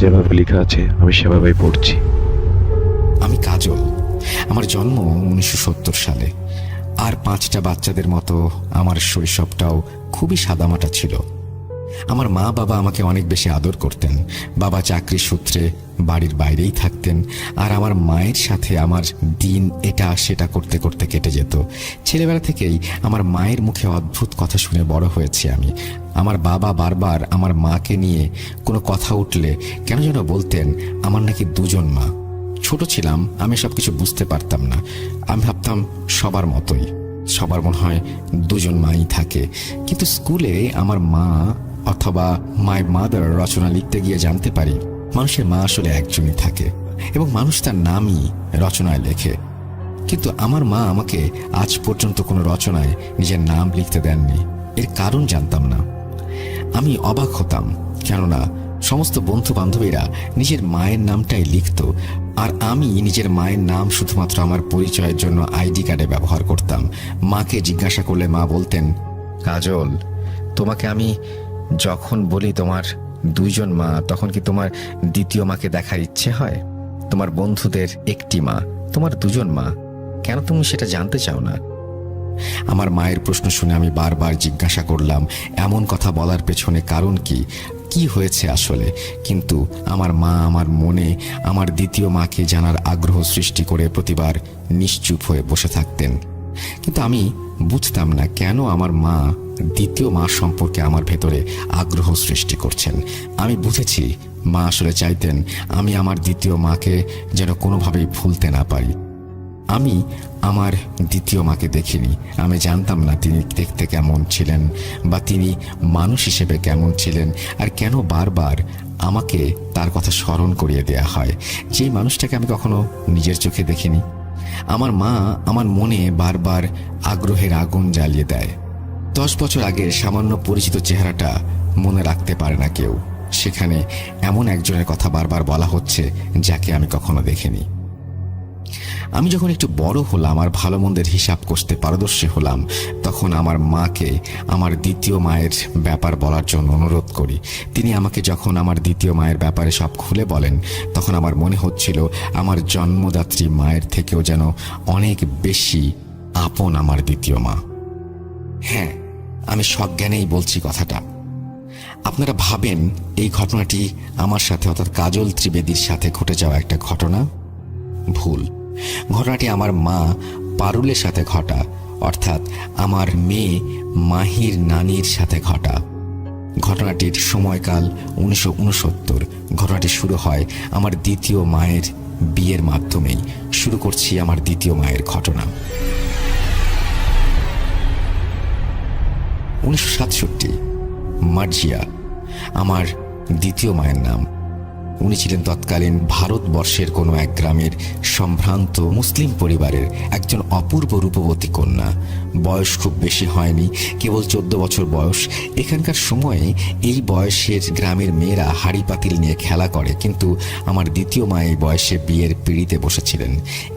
যেভাবে লেখা আছে আমি সেভাবেই পড়ছি। আমি কাজল। আমার জন্ম 1970 সালে। আর 5টা বাচ্চাদের মতো আমার শৈশবটাও খুবই সাদামাটা ছিল। আমার মা বাবা আমাকে অনেক বেশি আদর করতেন। বাবা চাকরির সূত্রে বাড়ির বাইরেই থাকতেন, আর আমার মায়ের সাথে আমার দিন এটা সেটা করতে করতে কেটে যেত। ছেলেবেলা থেকেই আমার মায়ের মুখে অদ্ভুত কথা শুনে বড় হয়েছি আমি। আমার বাবা বারবার আমার মাকে নিয়ে কোনো কথা উঠলে কেন যেন বলতেন আমার নাকি দুজন মা। ছোট ছিলাম, আমি সবকিছু বুঝতে পারতাম না। আমি ভাবতাম সবার মতোই, সবার মনে হয় দুজন মাই থাকে। কিন্তু স্কুলে আমার মা অথবা মাই মাদার রচনা লিখতে গিয়ে জানতে পারি মানুষের মা আসলে একজনই থাকে এবং মানুষ তার নামই রচনায় লেখে। কিন্তু আমার মা আমাকে আজ পর্যন্ত কোনো রচনায় নিজের নাম লিখতে দেননি। এর কারণ জানতাম না। আমি অবাক হতাম, কেননা সমস্ত বন্ধু বান্ধবীরা নিজের মায়ের নামটাই লিখত, আর আমি নিজের মায়ের নাম শুধুমাত্র আমার পরিচয়ের জন্য আইডি কার্ডে ব্যবহার করতাম। মাকে জিজ্ঞাসা করলে মা বলতেন, কাজল, তোমাকে আমি যখন বলি তোমার দুইজন মা, তখন কি তোমার দ্বিতীয় মাকে দেখার ইচ্ছে হয়? তোমার বন্ধুদের একটি মা, তোমার দুজন মা, কেন তুমি সেটা জানতে চাও না? আমার মায়ের প্রশ্ন শুনে আমি বারবার জিজ্ঞাসা করলাম এমন কথা বলার পেছনে কারণ কি, কি হয়েছে আসলে। কিন্তু আমার মা আমার মনে আমার দ্বিতীয় মাকে জানার আগ্রহ সৃষ্টি করে প্রতিবার নিশ্চুপ হয়ে বসে থাকতেন। কিন্তু আমি বুঝতাম না কেন আমার মা দ্বিতীয় মা সম্পর্কে আমার ভেতরে আগ্রহ সৃষ্টি করছেন। আমি বুঝেছি মা আসলে চাইতেন আমি আমার দ্বিতীয় মাকে যেন কোনোভাবেই ভুলতে না পারি। আমি আমার দ্বিতীয় মাকে দেখিনি, আমি জানতাম না তিনি দেখতে কেমন ছিলেন বা তিনি মানুষ হিসেবে কেমন ছিলেন, আর কেন বারবার আমাকে তার কথা স্মরণ করিয়ে দেয়া হয়, যে মানুষটাকে আমি কখনো নিজের চোখে দেখিনি। আমার মা আমার মনে বারবার আগ্রহের আগুন জ্বালিয়ে দেয়। 10 বছর আগের সামান্য পরিচিত চেহারাটা মনে রাখতে পারে না কেউ। সেখানে এমন একজনের কথা বারবার বলা হচ্ছে যাকে আমি কখনো দেখিনি। আমি যখন একটু বড় হলাম আর ভালো মন্দের হিসাব কষতে পারদর্শী হলাম, তখন আমার মাকে আমার দ্বিতীয় মায়ের ব্যাপার বলার জন্য অনুরোধ করি। তিনি আমাকে যখন আমার দ্বিতীয় মায়ের ব্যাপারে সব খুলে বলেন, তখন আমার মনে হচ্ছিল আমার জন্মদাত্রী মায়ের থেকেও যেন অনেক বেশি আপন আমার দ্বিতীয় মা। হ্যাঁ, আমি সজ্ঞানেই বলছি কথাটা। আপনারা ভাবেন এই ঘটনাটি আমার সাথে অর্থাৎ কাজল ত্রিবেদীর সাথে ঘটে যাওয়া একটা ঘটনা? ভুল। ঘটনাটি আমার মা পারুলের সাথে ঘটা, অর্থাৎ আমার মেয়ে মাহির নানির সাথে ঘটা। ঘটনাটির সময়কাল 1969। ঘটনাটি শুরু হয় আমার দ্বিতীয় মায়ের বিয়ের মাধ্যমেই। শুরু করছি আমার দ্বিতীয় মায়ের ঘটনা। 1967, মার্জিয়া আমার দ্বিতীয় মায়ের নাম। উনি ছিলেন তৎকালীন ভারতবর্ষের কোনো এক গ্রামের সম্ভ্রান্ত মুসলিম পরিবারের একজন অপূর্ব রূপবতী কন্যা। বয়স খুব বেশি হয়নি, কেবল 14 বছর বয়স। এখানকার সময়ে এই বয়সের গ্রামের মেয়েরা হাঁড়ি পাতিল নিয়ে খেলা করে, কিন্তু আমার দ্বিতীয় মা এই বয়সে বিয়ের পিঁড়িতে বসেছিলেন।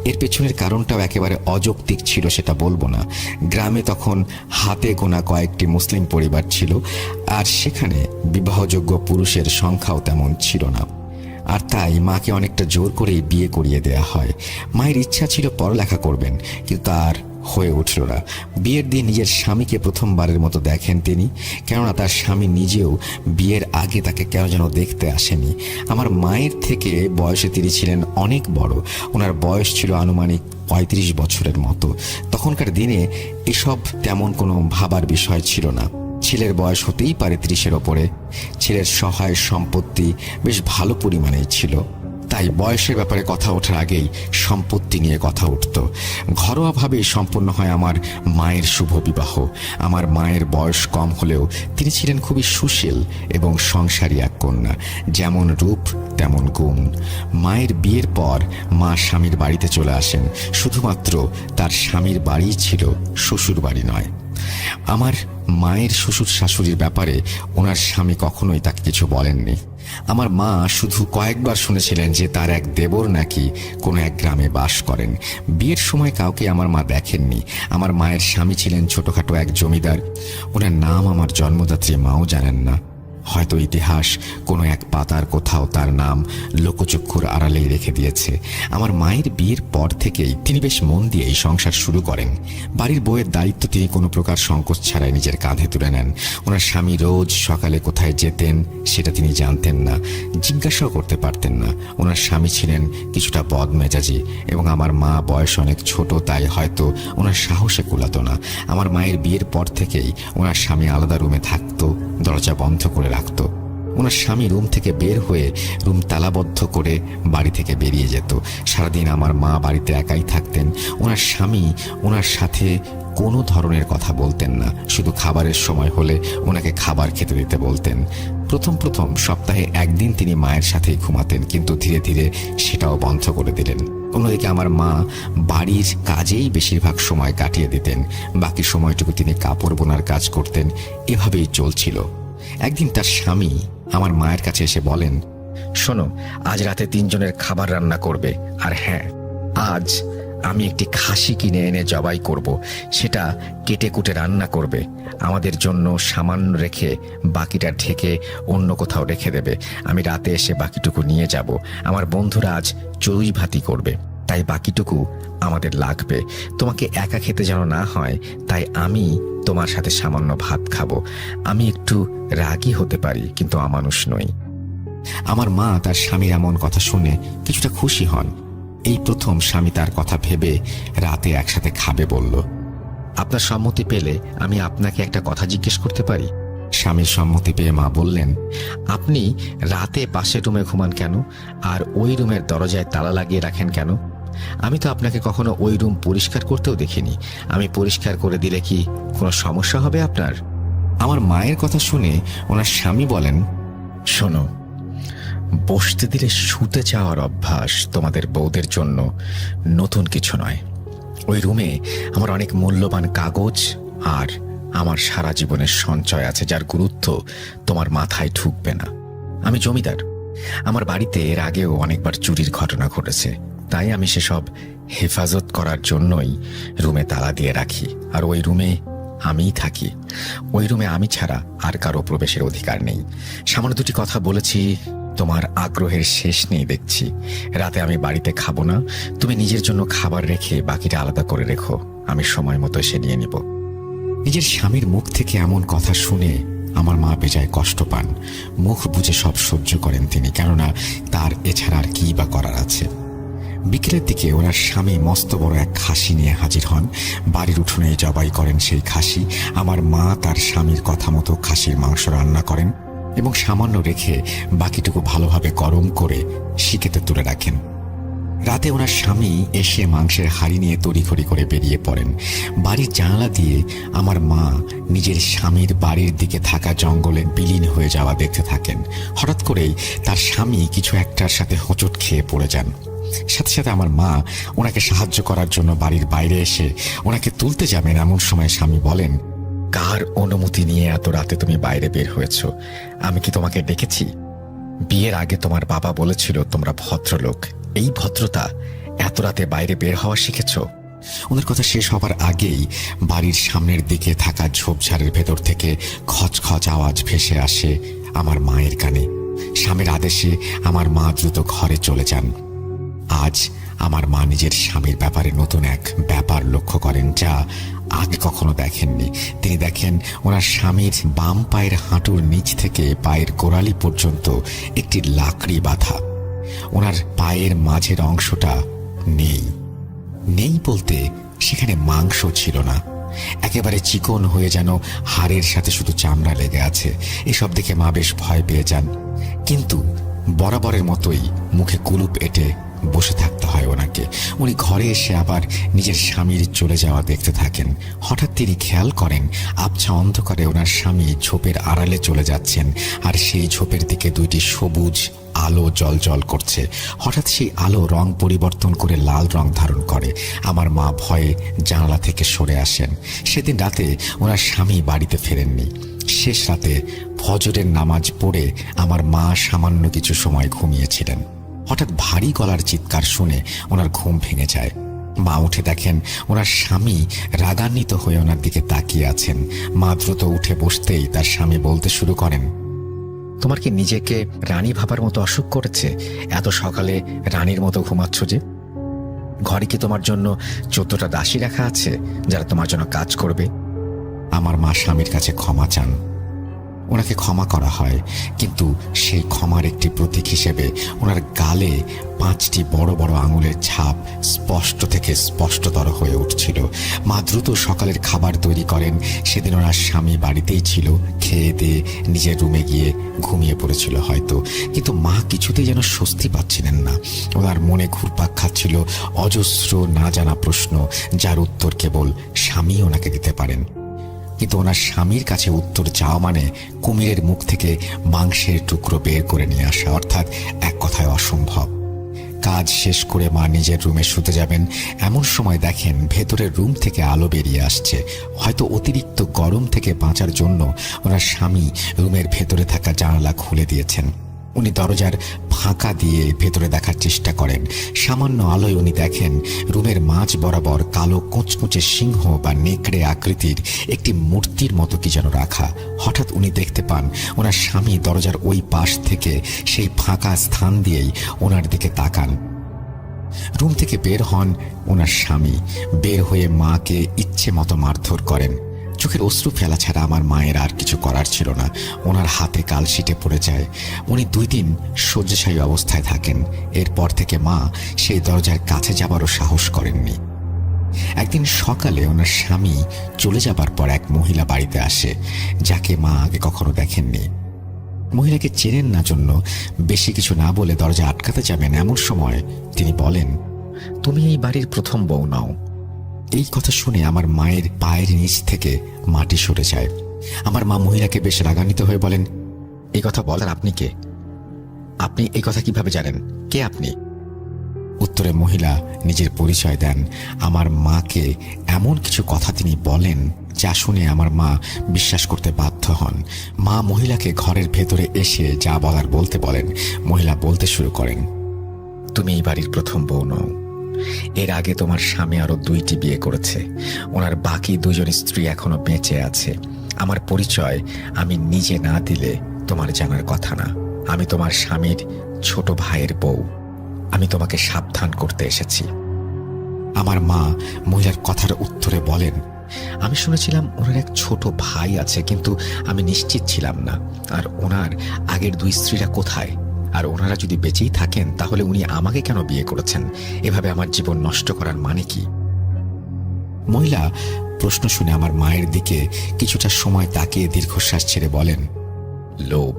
এর পেছনের কারণটাও একেবারে অযৌক্তিক ছিল, সেটা বলবো না। গ্রামে তখন হাতে গোনা কয়েকটি মুসলিম পরিবার ছিল, আর সেখানে বিবাহযোগ্য পুরুষের সংখ্যাও তেমন ছিল না। আর তাই মাকে অনেকটা জোর করেই বিয়ে করিয়ে দেয়া হয়। মায়ের ইচ্ছা ছিল পড়ালেখা করবেন, কিন্তু তার হয়ে উঠল না। বিয়ের দিন নিজের স্বামীকে প্রথমবারের মতো দেখেন তিনি, কেননা তার স্বামী নিজেও বিয়ের আগে তাকে কেন যেন দেখতে আসেনি। আমার মায়ের থেকে বয়সে তিনি ছিলেন অনেক বড়। ওনার বয়স ছিল আনুমানিক 35 বছরের মতো। তখনকার দিনে এসব তেমন কোনো ভাবার বিষয় ছিল না। ছেলের বয়স হতেই পারে 30-এর ওপরে। ছেলের সহায় সম্পত্তি বেশ ভালো পরিমাণেই ছিল, তাই বয়সের ব্যাপারে কথা ওঠার আগেই সম্পত্তি নিয়ে কথা উঠত। ঘরোয়াভাবেই সম্পন্ন হয় আমার মায়ের শুভ বিবাহ। আমার মায়ের বয়স কম হলেও তিনি ছিলেন খুবই সুশীল এবং সংসারী এক কন্যা। যেমন রূপ তেমন গুণ। মায়ের বিয়ের পর মা স্বামীর বাড়িতে চলে আসেন। শুধুমাত্র তার স্বামীর বাড়ি ছিল, শ্বশুর বাড়ি নয়। আমার মায়ের শ্বশুর শাশুড়ির ব্যাপারে ওনার স্বামী কখনোই তাকে কিছু বলেননি। আমার মা শুধু কয়েকবার শুনেছিলেন যে তার এক দেবর নাকি কোনো এক গ্রামে বাস করেন। বিয়ের সময় কাউকে আমার মা দেখেননি। আমার মায়ের স্বামী ছিলেন ছোটখাটো এক জমিদার। ওনার নাম আমার জন্মদাত্রী মাও জানেন না। হয়তো ইতিহাস কোনো এক পাতার কোথাও তার নাম লোকচক্ষুর আড়ালেই রেখে দিয়েছে। আমার মায়ের বিয়ের পর থেকেই তিনি বেশ মন দিয়ে এই সংসার শুরু করেন। বাড়ির বউয়ের দায়িত্ব তিনি কোনো প্রকার সংকোচ ছাড়াই নিজের কাঁধে তুলে নেন। ওনার স্বামী রোজ সকালে কোথায় যেতেন সেটা তিনি জানতেন না, জিজ্ঞাসাও করতে পারতেন না। ওনার স্বামী ছিলেন কিছুটা বদমেজাজি এবং আমার মা বয়স অনেক ছোট, তাই হয়তো ওনার সাহসে কুলাতো না। আমার মায়ের বিয়ের পর থেকেই ওনার স্বামী আলাদা রুমে থাকতো, দরজা বন্ধ করে রাখত। ওনার স্বামী রুম থেকে বের হয়ে রুম তালাবদ্ধ করে বাড়ি থেকে বেরিয়ে যেত। সারাদিন আমার মা বাড়িতে একাই থাকতেন। ওনার স্বামী ওনার সাথে কোনো ধরনের কথা বলতেন না, শুধু খাবারের সময় হলে ওনাকে খাবার খেতে দিতে বলতেন। প্রথম প্রথম সপ্তাহে একদিন তিনি মায়ের সাথেই ঘুমাতেন, কিন্তু ধীরে ধীরে সেটাও বন্ধ করে দিলেন। অন্যদিকে আমার মা বাড়ির কাজেই বেশিরভাগ সময় কাটিয়ে দিতেন, বাকি সময়টুকু তিনি কাপড় বোনার কাজ করতেন। এভাবেই চলছিল। একদিন তার স্বামী আমার মায়ের কাছে এসে বলেন, শোনো, আজ রাতে 3 জনের খাবার রান্না করবে, আর হ্যাঁ, আজ আমি একটি খাসি কিনে এনে জবাই করব, সেটা কেটে কুটে রান্না করবে। আমাদের জন্য সামান্য রেখে বাকিটা ঢেকে অন্য কোথাও রেখে দেবে। আমি রাতে এসে বাকিটুকু নিয়ে যাব। আমার বন্ধুরা আজ চড়ুই ভাতি করবে, তাই বাকিটুকু আমাদের লাগবে। তোমাকে একা খেতে যেন না হয়, তাই আমি তোমার সাথে সামান্য ভাত খাবো। আমি একটু রাগী হতে পারি, কিন্তু অমানুষ নই। আমার মা তার স্বামীর এমন কথা শুনে কিছুটা খুশি হন। এই প্রথম স্বামী তার কথা ভেবে রাতে একসাথে খাবে বলল। আপনার সম্মতি পেলে আমি আপনাকে একটা কথা জিজ্ঞেস করতে পারি? স্বামীর সম্মতি পেয়ে মা বললেন, আপনি রাতে পাশের রুমে ঘুমান কেন, আর ওই রুমের দরজায় তালা লাগিয়ে রাখেন কেন? আমি তো আপনাকে কখনো ওই রুম পরিষ্কার করতেও দেখিনি। আমি পরিষ্কার করে দিলে কি কোনো সমস্যা হবে আপনার? আমার মায়ের কথা শুনে ওনার স্বামী বলেন, শোনো, বসতে দিলে শুতে যাওয়ার অভ্যাস তোমাদের বউদের জন্য নতুন কিছু নয়। ওই রুমে আমার অনেক মূল্যবান কাগজ আর আমার সারা জীবনের সঞ্চয় আছে, যার গুরুত্ব তোমার মাথায় ঢুকবে না। আমি জমিদার। আমার বাড়িতে এর আগেও অনেকবার চুরির ঘটনা ঘটেছে, তাই আমি সেসব হেফাজত করার জন্যই রুমে তালা দিয়ে রাখি। আর ওই রুমে আমিই থাকি। ওই রুমে আমি ছাড়া আর কারো প্রবেশের অধিকার নেই। সামান্য 2টি কথা বলেছি, তোমার আগ্রহের শেষ নেই দেখছি। রাতে আমি বাড়িতে খাবো না, তুমি নিজের জন্য খাবার রেখে বাকিটা আলাদা করে রেখো, আমি সময় মতো এসে নিয়ে নিব। নিজের স্বামীর মুখ থেকে এমন কথা শুনে আমার মা বেজায় কষ্ট পান। মুখ বুজে সব সহ্য করেন তিনি, কেননা তার এছাড়া আর কি বা করার আছে। বিকেলের দিকে ওনার স্বামী মস্ত বড় এক খাসি নিয়ে হাজির হন। বাড়ির উঠোনে জবাই করেন সেই খাসি। আমার মা তার স্বামীর কথা মতো খাসির মাংস রান্না করেন এবং সামান্য রেখে বাকিটুকু ভালোভাবে গরম করে শিকেতে তুলে রাখেন। রাতে ওনার স্বামী এসে মাংসের হাঁড়ি নিয়ে তড়িঘড়ি করে বেরিয়ে পড়েন। বাড়ির জানালা দিয়ে আমার মা নিজের স্বামীর বাড়ির দিকে থাকা জঙ্গলে বিলীন হয়ে যাওয়া দেখতে থাকেন। হঠাৎ করেই তার স্বামী কিছু একটার সাথে হোঁচট খেয়ে পড়ে যান। সাথে সাথে আমার মা ওনাকে সাহায্য করার জন্য বাড়ির বাইরে এসে ওনাকে তুলতে যাবেন। এমন সময় স্বামী বলেন, কার অনুমতি নিয়ে এত রাতে তুমি বাইরে বের হয়েছ? আমি কি তোমাকে ডেকেছি? বিয়ের আগে তোমার বাবা বলেছিল তোমরা ভদ্রলোক। এই ভদ্রতা এত রাতে বাইরে বের হওয়া শিখেছ? ওদের কথা শেষ হবার আগেই বাড়ির সামনের দিকে থাকা ঝোপঝাড়ের ভেতর থেকে খচখচ আওয়াজ ভেসে আসে আমার মায়ের কানে। স্বামীর আদেশে আমার মা দ্রুত ঘরে চলে যান। আজ আমার মা নিজের স্বামীর ব্যাপারে নতুন এক ব্যাপার লক্ষ্য করেন, যা আগে কখনো দেখেননি। তিনি দেখেন ওনার স্বামীর বাম পায়ের হাঁটুর নিচ থেকে পায়ের গোড়ালি পর্যন্ত একটি লাকড়ি বাঁধা। ওনার পায়ের মাঝের অংশটা নেই। নেই বলতে সেখানে মাংস ছিল না, একেবারে চিকন হয়ে যেন হাড়ের সাথে শুধু চামড়া লেগে আছে। এসব দেখে মা বেশ ভয় পেয়ে যান, কিন্তু বরাবরের মতোই মুখে কুলুপ এঁটে বসে থাকতে হয় ওনাকে। উনি ঘরে এসে আবার নিজের স্বামীর চলে যাওয়া দেখতে থাকেন। হঠাৎ তিনি খেয়াল করেন আবছা অন্ধকারে ওনার স্বামী ঝোপের আড়ালে চলে যাচ্ছেন, আর সেই ঝোপের দিকে 2টি সবুজ আলো জল করছে। হঠাৎ সেই আলো রং পরিবর্তন করে লাল রং ধারণ করে। আমার মা ভয়ে জানালা থেকে সরে আসেন। সেদিন রাতে ওনার স্বামী বাড়িতে ফেরেননি। শেষ রাতে ফজরের নামাজ পড়ে আমার মা সামান্য কিছু সময় ঘুমিয়েছিলেন। হঠাৎ ভারী গলার চিৎকার শুনে ওনার ঘুম ভেঙে যায়। মা উঠে দেখেন ওনার স্বামী রাগান্বিত হয়ে ওনার দিকে তাকিয়ে আছেন। মা দ্রুত উঠে বসতেই তার স্বামী বলতে শুরু করেন, তোমার কি নিজেকে রানী ভাবার মতো অসুখ করেছে? এত সকালে রানীর মতো ঘুমাচ্ছ যে? ঘরে কি তোমার জন্য 14টা দাসী রাখা আছে যারা তোমার জন্য কাজ করবে? আমার মা স্বামীর কাছে ক্ষমা চান। ওনাকে ক্ষমা করা হয়, কিন্তু সেই ক্ষমার একটি প্রতীক হিসেবে ওনার গালে 5টি বড় বড় আঙুলের ছাপ স্পষ্ট থেকে স্পষ্টতর হয়ে উঠছিল। মা দ্রুত সকালের খাবার তৈরি করেন। সেদিন ওনার স্বামী বাড়িতেই ছিল, খেয়ে দিয়ে নিজের রুমে গিয়ে ঘুমিয়ে পড়েছিল হয়তো, কিন্তু মা কিছুতেই যেন স্বস্তি পাচ্ছিলেন না। ওনার মনে ঘুরপাক খাচ্ছিল অজস্র না জানা প্রশ্ন, যার উত্তর কেবল স্বামী ওনাকে দিতে পারেন। কিন্তু ওনার স্বামীর কাছে উত্তর চাওয়া মানে কুমিরের মুখ থেকে মাংসের টুকরো বের করে নিয়ে আসা, অর্থাৎ এক কথায় অসম্ভব। কাজ শেষ করে মা নিজের রুমে শুতে যাবেন, এমন সময় দেখেন ভেতরের রুম থেকে আলো বেরিয়ে আসছে। হয়তো অতিরিক্ত গরম থেকে বাঁচার জন্য ওনার স্বামী রুমের ভেতরে থাকা জানালা খুলে দিয়েছেন। উনি দরজার ফাঁকা দিয়ে ভেতরে দেখার চেষ্টা করেন। সামান্য আলোয় উনি দেখেন রুমের মাঝ বরাবর কালো কুচকুচে সিংহ বা নেকড়ে আকৃতির একটি মূর্তির মতো কি যেন রাখা। হঠাৎ উনি দেখতে পান ওনার স্বামী দরজার ওই পাশ থেকে সেই ফাঁকা স্থান দিয়েই ওনার দিকে তাকান। রুম থেকে বের হন ওনার স্বামী। বের হয়ে মাকে ইচ্ছে মতো মারধর করেন। চোখের অশ্রু ফেলা ছাড়া আমার মায়ের আর কিছু করার ছিল না। ওনার হাতে কালশিটে পড়ে যায়। উনি 2 দিন শয্যাশায়ী অবস্থায় থাকেন। এরপর থেকে মা সেই দরজার কাছে যাবারও সাহস করেননি। একদিন সকালে ওনার স্বামী চলে যাবার পর এক মহিলা বাড়িতে আসে, যাকে মা আগে কখনো দেখেননি। মহিলাকে চেনেন না জন্য বেশি কিছু না বলে দরজা আটকাতে যাবেন, এমন সময় তিনি বলেন, তুমি এই বাড়ির প্রথম বউ নাও। এই কথা শুনে আমার মায়ের পায়ের নিচ থেকে মাটি সরে যায়। আমার মা মহিলাকে বেশ রাগান্বিত হয়ে বলেন, এই কথা বলার আপনি কে? আপনি এই কথা কিভাবে জানেন? কে আপনি? উত্তরে মহিলা নিজের পরিচয় দেন। আমার মাকে এমন কিছু কথা তিনি বলেন যা শুনে আমার মা বিশ্বাস করতে বাধ্য হন। মা মহিলাকে ঘরের ভেতরে এসে যা বলার বলতে বলেন। মহিলা বলতে শুরু করেন, তুমি এই বাড়ির প্রথম বউ নও। এর আগে তোমার স্বামী আরো 2টি বিয়ে করেছে। ওনার বাকি 2জন স্ত্রী এখনো বেঁচে আছে। আমার পরিচয় আমি নিজে না দিলে তোমার জানার কথা না। আমি তোমার স্বামীর ছোট ভাইয়ের বউ। আমি তোমাকে সাবধান করতে এসেছি। আমার মা মহিলার কথার উত্তরে বলেন, আমি শুনেছিলাম ওনার এক ছোট ভাই আছে, কিন্তু আমি নিশ্চিত ছিলাম না। আর ওনার আগের 2 স্ত্রীরা কোথায়? আর ওনারা যদি বেঁচেই থাকেন তাহলে উনি আমাকে কেন বিয়ে করেছেন? এভাবে আমার জীবন নষ্ট করার মানে কি? মহিলা প্রশ্ন শুনে আমার মায়ের দিকে কিছুটা সময় তাকিয়ে দীর্ঘশ্বাস ছেড়ে বলেন, লোভ।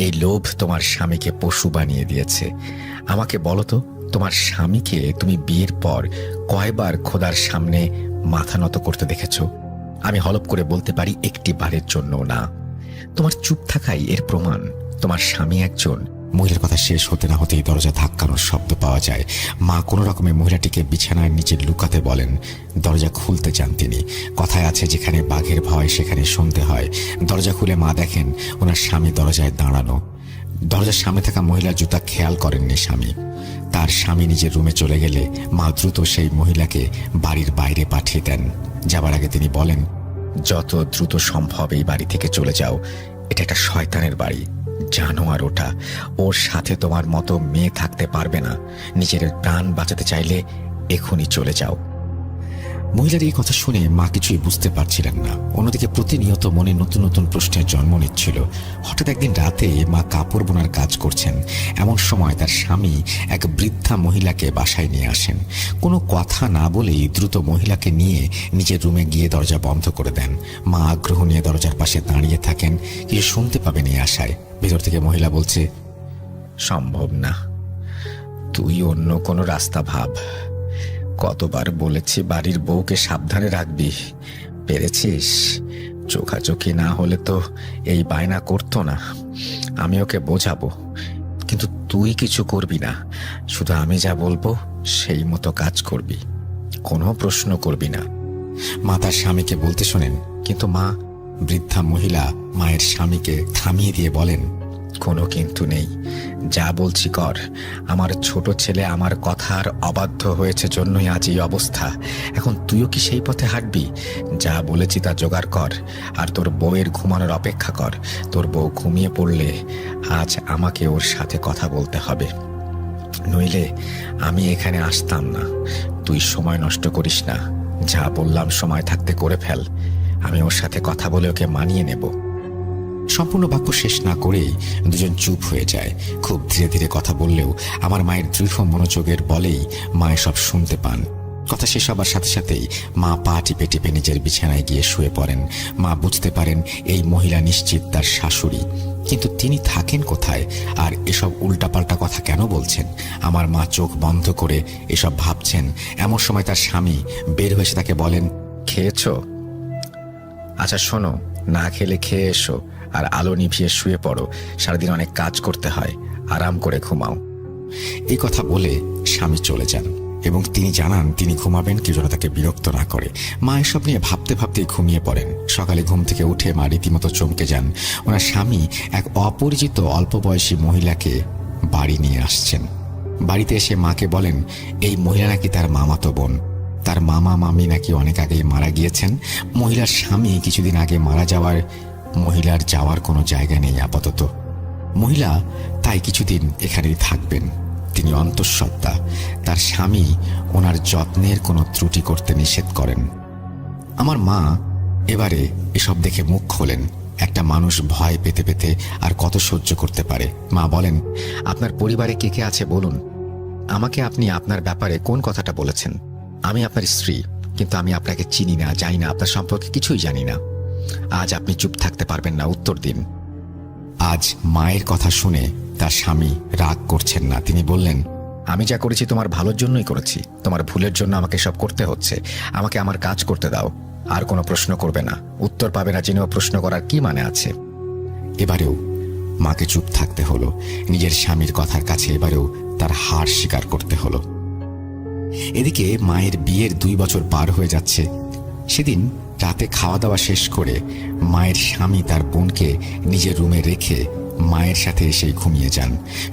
এই লোভ তোমার স্বামীকে পশু বানিয়ে দিয়েছে। আমাকে বলো তো, তোমার স্বামীকে তুমি বিয়ের পর কয়বার খোদার সামনে মাথা নত করতে দেখেছ? আমি হলপ করে বলতে পারি 1টি বারের জন্য না। তোমার চুপ থাকাই এর প্রমাণ। তোমার স্বামী একজন। মহিলার কথা শেষ হতে না হতেই দরজা ধাক্কানোর শব্দ পাওয়া যায়। মা কোনো রকমে মহিলাটিকে বিছানার নিচে লুকাতে বলেন। দরজা খুলতে চান তিনি। কথায় আছে, যেখানে বাঘের ভয় সেখানে শুনতে হয়। দরজা খুলে মা দেখেন ওনার স্বামী দরজায় দাঁড়ানো। দরজার সামনে থাকা মহিলার জুতা খেয়াল করেননি স্বামী। তার স্বামী নিজের রুমে চলে গেলে মা দ্রুত সেই মহিলাকে বাড়ির বাইরে পাঠিয়ে দেন। যাবার আগে তিনি বলেন, যত দ্রুত সম্ভব এই বাড়ি থেকে চলে যাও। এটা একটা শয়তানের বাড়ি, জানো? আর ওটা, ওর সাথে তোমার মতো মেয়ে থাকতে পারবে না। নিজের প্রাণ বাঁচাতে চাইলে এখনই চলে যাও। মহিলার এই কথা শুনে মা কিছুই বুঝতে পারছিলেন না। অন্যদিকে প্রতিনিয়ত মনে নতুন নতুন প্রশ্নের জন্ম নিচ্ছিল। হঠাৎ একদিন রাতে মা কাপড় বোনার কাজ করছেন। এমন সময় তার স্বামী এক বৃদ্ধা মহিলাকে বাসায় নিয়ে আসেন। কোনো কথা না বলেই দ্রুত মহিলাকে নিয়ে নিজের রুমে গিয়ে দরজা বন্ধ করে দেন। মা আগ্রহ নিয়ে দরজার পাশে দাঁড়িয়ে থাকেন, কিছু শুনতে পাবেন এই আশায়। ভেতর থেকে মহিলা বলছে, সম্ভব না, তুই অন্য কোনো রাস্তা ভাব। কতবার বলেছি বাড়ির বউকে সাবধানে রাখবি, পেরেছিস? চোখাচোখি না হলে তো এই বায়না করতো না। আমি ওকে বোঝাবো, কিন্তু তুই কিছু করবি না। শুধু আমি যা বলবো সেই মতো কাজ করবি, কোনো প্রশ্ন করবি না। মা তার স্বামীকে বলতে শোনেন, কিন্তু মা, বৃদ্ধা মহিলা মায়ের স্বামীকে থামিয়ে দিয়ে বলেন, কোনো কিন্তু নেই, যা বলছি কর। আমার ছোট ছেলে আমার কথার অবাধ্য হয়েছে জন্যই আজ এই অবস্থা। এখন তুইও কি সেই পথে হাঁটবি? যা বলেছি তা জোগাড় কর, আর তোর বউয়ের ঘুমানোর অপেক্ষা কর। তোর বউ ঘুমিয়ে পড়লে আজ আমাকে ওর সাথে কথা বলতে হবে, নইলে আমি এখানে আসতাম না। তুই সময় নষ্ট করিস না, যা বললাম সময় থাকতে করে ফেল। আমি ওর সাথে কথা বলে ওকে মানিয়ে নেব। সম্পূর্ণ বাক্য শেষ না করেই দুজন চুপ হয়ে যায়। খুব ধীরে ধীরে কথা বললেও আমার মায়ের দৃঢ় মনোযোগের বলেই মা সব শুনতে পান। কথা শেষ হবার সাথে সাথেই মা পা টিপে টিপে নিজের বিছানায় গিয়ে শুয়ে পড়েন। মা বুঝতে পারেন এই মহিলা নিশ্চিত তার শাশুড়ি, কিন্তু তিনি থাকেন কোথায় আর এসব উল্টাপাল্টা কথা কেন বলছেন? আমার মা চোখ বন্ধ করে এসব ভাবছেন। এমন সময় তার স্বামী বের হয়ে এসে তাকে বলেন, খেয়েছো? আচ্ছা শোনো, না খেলে খেয়ে এসো, আর আলো নিভিয়ে শুয়ে পড়ো। সারাদিন অনেক কাজ করতে হয়, আরাম করে ঘুমাও। এই কথা বলে স্বামী চলে যান এবং তিনি জানান তিনি ঘুমাবেন, কেউ যেন তাকে বিরক্ত না করে। মা এসব নিয়ে ভাবতে ভাবতেই ঘুমিয়ে পড়েন। সকালে ঘুম থেকে উঠে মা রীতিমতো চমকে যান। ওনার স্বামী এক অপরিচিত অল্প বয়সী মহিলাকে বাড়ি নিয়ে আসছেন। বাড়িতে এসে মাকে বলেন এই মহিলা নাকি তার মামাতো বোন। তার মামা মামি নাকি অনেক আগেই মারা গিয়েছেন। মহিলার স্বামী কিছুদিন আগে মারা যাওয়ার মহিলার যাওয়ার কোনো জায়গা নেই আপাতত। মহিলা তাই কিছুদিন এখানেই থাকবেন। তিনি অন্তঃসত্ত্বা। তার স্বামী ওনার যত্নের কোনো ত্রুটি করতে নিষেধ করেন। আমার মা এবারে এসব দেখে মুখ খোলেন। একটা মানুষ ভয় পেতে পেতে আর কত সহ্য করতে পারে? মা বলেন, আপনার পরিবারে কে কে আছে বলুন। আমাকে আপনি আপনার ব্যাপারে কোন কথাটা বলেছেন? আমি আপনার স্ত্রী, কিন্তু আমি আপনাকে চিনি না, জানি না, আপনার সম্পর্কে কিছুই জানি না। আজ আপনি চুপ থাকতে পারবেন না, উত্তর দিন। আজ মায়ের কথা শুনে তার স্বামী রাগ করছেন না। তিনি বললেন, আমি যা করেছি তোমার ভালোর জন্যই করেছি। তোমার ভুলের জন্য আমাকে সব করতে হচ্ছে। আমাকে আমার কাজ করতে দাও। আর কোনো প্রশ্ন করবে না, উত্তর পাবে না জেনেও প্রশ্ন করার কি মানে আছে? এবারেও মাকে চুপ থাকতে হলো। নিজের স্বামীর কথার কাছে এবারেও তার হার স্বীকার করতে হলো। এদিকে মায়ের বিয়ের 2 বছর পার হয়ে যাচ্ছে। সেদিন রাতে খাওয়া দাওয়া শেষ করে মায়ের স্বামী তার বোনকে নিজের রুমে রেখে মায়ের সাথে এসেই ঘুমিয়ে যান।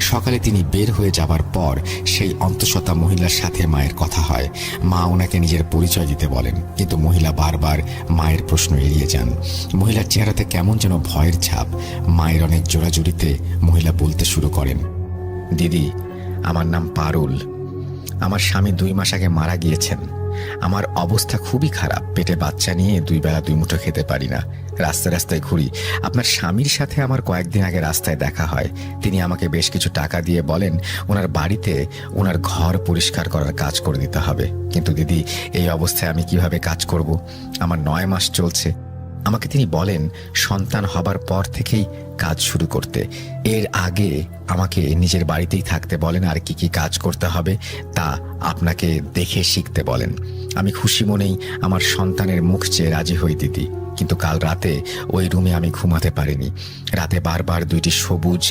সকালে তিনি বের হয়ে যাবার পর সেই অন্তঃসত্ত্বা মহিলার সাথে মায়ের কথা হয়। মা ওনাকে নিজের পরিচয় দিতে বলেন, কিন্তু মহিলা বারবার মায়ের প্রশ্ন এড়িয়ে যান। মহিলার চেহারাতে কেমন যেন ভয়ের ছাপ। মায়ের অনেক জোরাজুরিতে মহিলা বলতে শুরু করেন, দিদি, আমার নাম পারুল। আমার স্বামী 2 মাস আগে মারা গিয়েছেন। আমার অবস্থা খুবই খারাপ। পেটে বাচ্চা নিয়ে 2 বেলা 2 মুঠো খেতে পারি না। রাস্তায় রাস্তায় ঘুরি। আপনার স্বামীর সাথে আমার কয়েকদিন আগে রাস্তায় দেখা হয়। তিনি আমাকে বেশ কিছু টাকা দিয়ে বলেন ওনার বাড়িতে ওনার ঘর পরিষ্কার করার কাজ করে দিতে হবে। কিন্তু দিদি, এই অবস্থায় আমি কিভাবে কাজ করব? আমার 9 মাস চলছে। আমাকে তিনি বলেন সন্তান হবার পর থেকেই কাজ শুরু করতে। এর আগে আমাকে নিজের বাড়িতেই থাকতে বলেন, আর কি কি কাজ করতে হবে তা আপনাকে দেখে শিখতে বলেন। আমি খুশি মনেই আমার সন্তানের মুখ চেয়ে রাজি হই দিদি। কিন্তু কাল রাতে ওই রুমে আমি ঘুমাতে পারিনি। রাতে বারবার 2টি সবুজ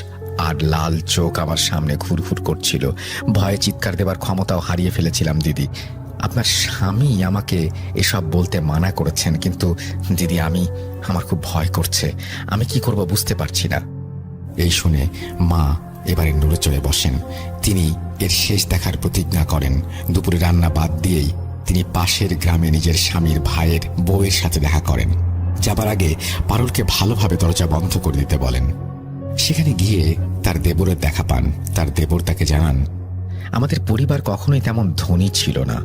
আর লাল চোখ আমার সামনে ঘুরঘুর করছিল। ভয়ে চিৎকার দেবার ক্ষমতাও হারিয়ে ফেলেছিলাম দিদি। আপনার স্বামী আমাকে এসব বলতে মানা করেছেন, কিন্তু দিদি আমার খুব ভয় করছে। আমি কি করব বুঝতে পারছি না। এই শুনে মা এবারে নড়ে চড়ে বসেন। তিনি এর শেষ দেখার প্রতিজ্ঞা করেন। দুপুরে রান্না বাদ দিয়েই তিনি পাশের গ্রামে নিজের স্বামীর ভাইয়ের বউয়ের সাথে দেখা করেন। যাবার আগে পারুলকে ভালোভাবে দরজা বন্ধ করে দিতে বলেন। সেখানে গিয়ে তার দেবরের দেখা পান। তার দেবর তাকে জানান, আমাদের পরিবার কখনোই তেমন ধনী ছিল না।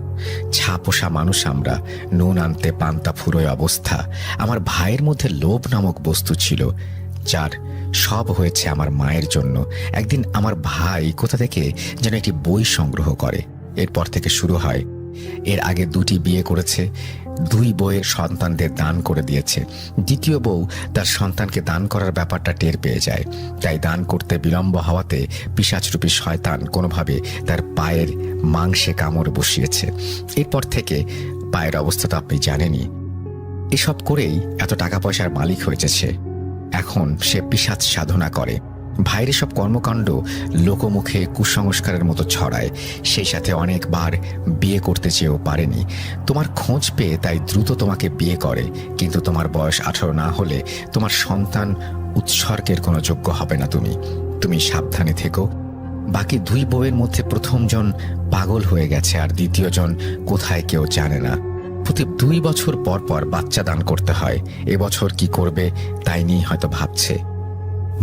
ছাপোষা মানুষ আমরা। নুন আনতে পান্তা ফুরোয় অবস্থা। আমার ভাইয়ের মধ্যে লোভ নামক বস্তু ছিল, যার সব হয়েছে আমার মায়ের জন্য। একদিন আমার ভাই কোথা থেকে যেন একটি বই সংগ্রহ করে। এরপর থেকে শুরু হয়। এর আগে 2টি বিয়ে করেছে, 2 বউয়ের সন্তানদের দান করে দিয়েছে। দ্বিতীয় বউ তার সন্তানকে দান করার ব্যাপারটা টের পেয়ে যায়। তাই দান করতে বিলম্ব হওয়াতে পিশাচরূপী শয়তান কোনোভাবে তার পায়ের মাংসে কামড় বসিয়েছে। এরপর থেকে পায়ের অবস্থা তো আপনি জানেনই। এসব করেই এত টাকা পয়সার মালিক হয়েছে সে। এখন সে পিশাচ সাধনা করে। ভাইয়ের সব কর্মকাণ্ড লোকমুখে কুসংস্কারের মতো ছড়ায়। সেই সাথে অনেকবার বিয়ে করতে চেয়েও পারেনি। তোমার খোঁজ পেয়ে তাই দ্রুত তোমাকে বিয়ে করে, কিন্তু তোমার বয়স 18 না হলে তোমার সন্তান উৎসর্গের কোনো যোগ্য হবে না। তুমি সাবধানে থেকো। বাকি 2 বউয়ের মধ্যে প্রথমজন পাগল হয়ে গেছে, আর দ্বিতীয়জন কোথায় কেউ জানে না। প্রতি 2 বছর পর পর বাচ্চা দান করতে হয়। এবছর কি করবে তাই নিয়ে হয়তো ভাবছে।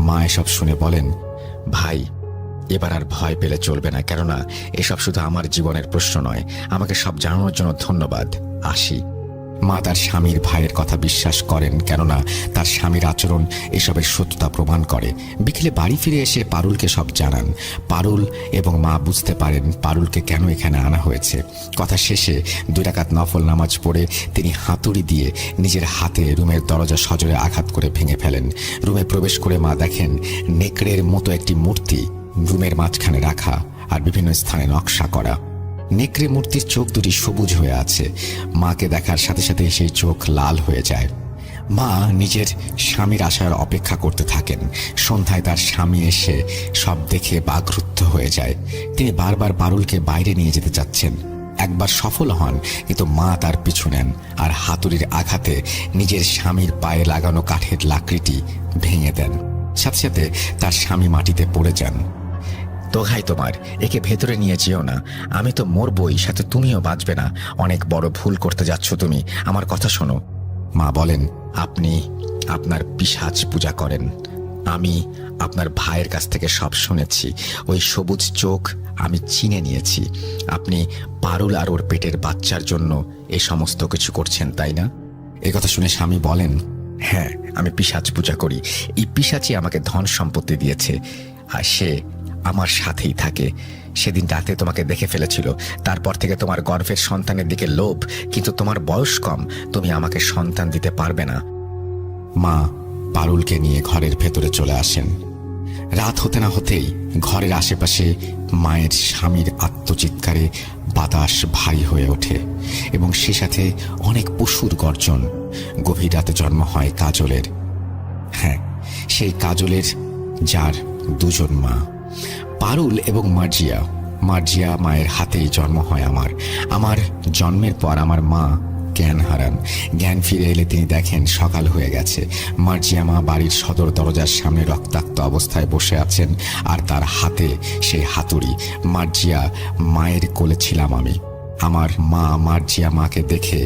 মা এসব শুনে বলেন, ভাই, এবার আর ভয় পেলে চলবে না, কেননা এসব শুধু আমার জীবনের প্রশ্ন নয়। আমাকে সব জানানোর জন্য ধন্যবাদ, আসি। মা তার স্বামীর ভাইয়ের কথা বিশ্বাস করেন, কেননা তার স্বামীর আচরণ এসবের সত্যতা প্রমাণ করে। বিকেলে বাড়ি ফিরে এসে পারুলকে সব জানান। পারুল এবং মা বুঝতে পারেন পারুলকে কেন এখানে আনা হয়েছে। কথা শেষে 2 রাকাত নফল নামাজ পড়ে তিনি হাতুড়ি দিয়ে নিজের হাতে রুমের দরজা সজোরে আঘাত করে ভেঙে ফেলেন। রুমে প্রবেশ করে মা দেখেন নেকড়ের মতো একটি মূর্তি রুমের মাঝখানে রাখা, আর বিভিন্ন স্থানে নকশা করা। নেকড়ে মূর্তির চোখ দুটি সবুজ হয়ে আছে। মাকে দেখার সাথে সাথে সেই চোখ লাল হয়ে যায়। মা নিজের স্বামীর আসার অপেক্ষা করতে থাকেন। সন্ধ্যায় তার স্বামী এসে সব দেখে বাকরুদ্ধ হয়ে যায়। তিনি বারবার পারুলকে বাইরে নিয়ে যেতে চাচ্ছেন। একবার সফল হন, কিন্তু মা তার পিছু নেন, আর হাতুড়ির আঘাতে নিজের স্বামীর পায়ে লাগানো কাঠের লাকড়িটি ভেঙে দেন। সাথে সাথে তার স্বামী মাটিতে পড়ে যান। দোহাই তোমার, একে ভেতরে নিয়ে যেও না। আমি তো মরবই, সাথে তুমিও বাঁচবে না। অনেক বড় ভুল করতে যাচ্ছ তুমি, আমার কথা শোনো। মা বলেন, আপনি আপনার পিশাচ পূজা করেন। আমি আপনার ভাইয়ের কাছ থেকে সব শুনেছি। ওই সবুজ চোখ আমি চিনে নিয়েছি। আপনি পারুল আর ওর পেটের বাচ্চার জন্য এই সমস্ত কিছু করছেন, তাই না? এ কথা শুনে স্বামী বলেন, হ্যাঁ, আমি পিশাচ পূজা করি। এই পিশাচই আমাকে ধন সম্পত্তি দিয়েছে, আর সে আমার সাথেই থাকে। সেদিন রাতে তোমাকে দেখে ফেলেছিল, তারপর থেকে তোমার গর্ভের সন্তানের দিকে লোভ, কিন্তু তোমার বয়স কম, তুমি আমাকে সন্তান দিতে পারবে না। মা পারুলকে নিয়ে ঘরের ভেতরে চলে আসেন। রাত হতে না হতেই ঘরের আশেপাশে মায়ের স্বামীর আত্মচিৎকারে বাতাস ভারী হয়ে ওঠে, এবং সে সাথে অনেক পশুর গর্জন। গভীর রাতে জন্ম হয় কাজলের। হ্যাঁ, সেই কাজলের, যার 2 জন মা, পারুল এবং মার্জিয়া। মার্জিয়া মায়ের হাতেই জন্ম হয় আমার জন্মের পর আমার মা জ্ঞান হারান। জ্ঞান ফিরে এলে তিনি দেখেন সকাল হয়ে গেছে। মার্জিয়া মা বাড়ির সদর দরজার সামনে রক্তাক্ত অবস্থায় বসে আছেন, আর তার হাতে সেই হাতুড়ি। মার্জিয়া মায়ের কোলে ছিলাম আমি। আমার মা মার্জিয়া মাকে দেখে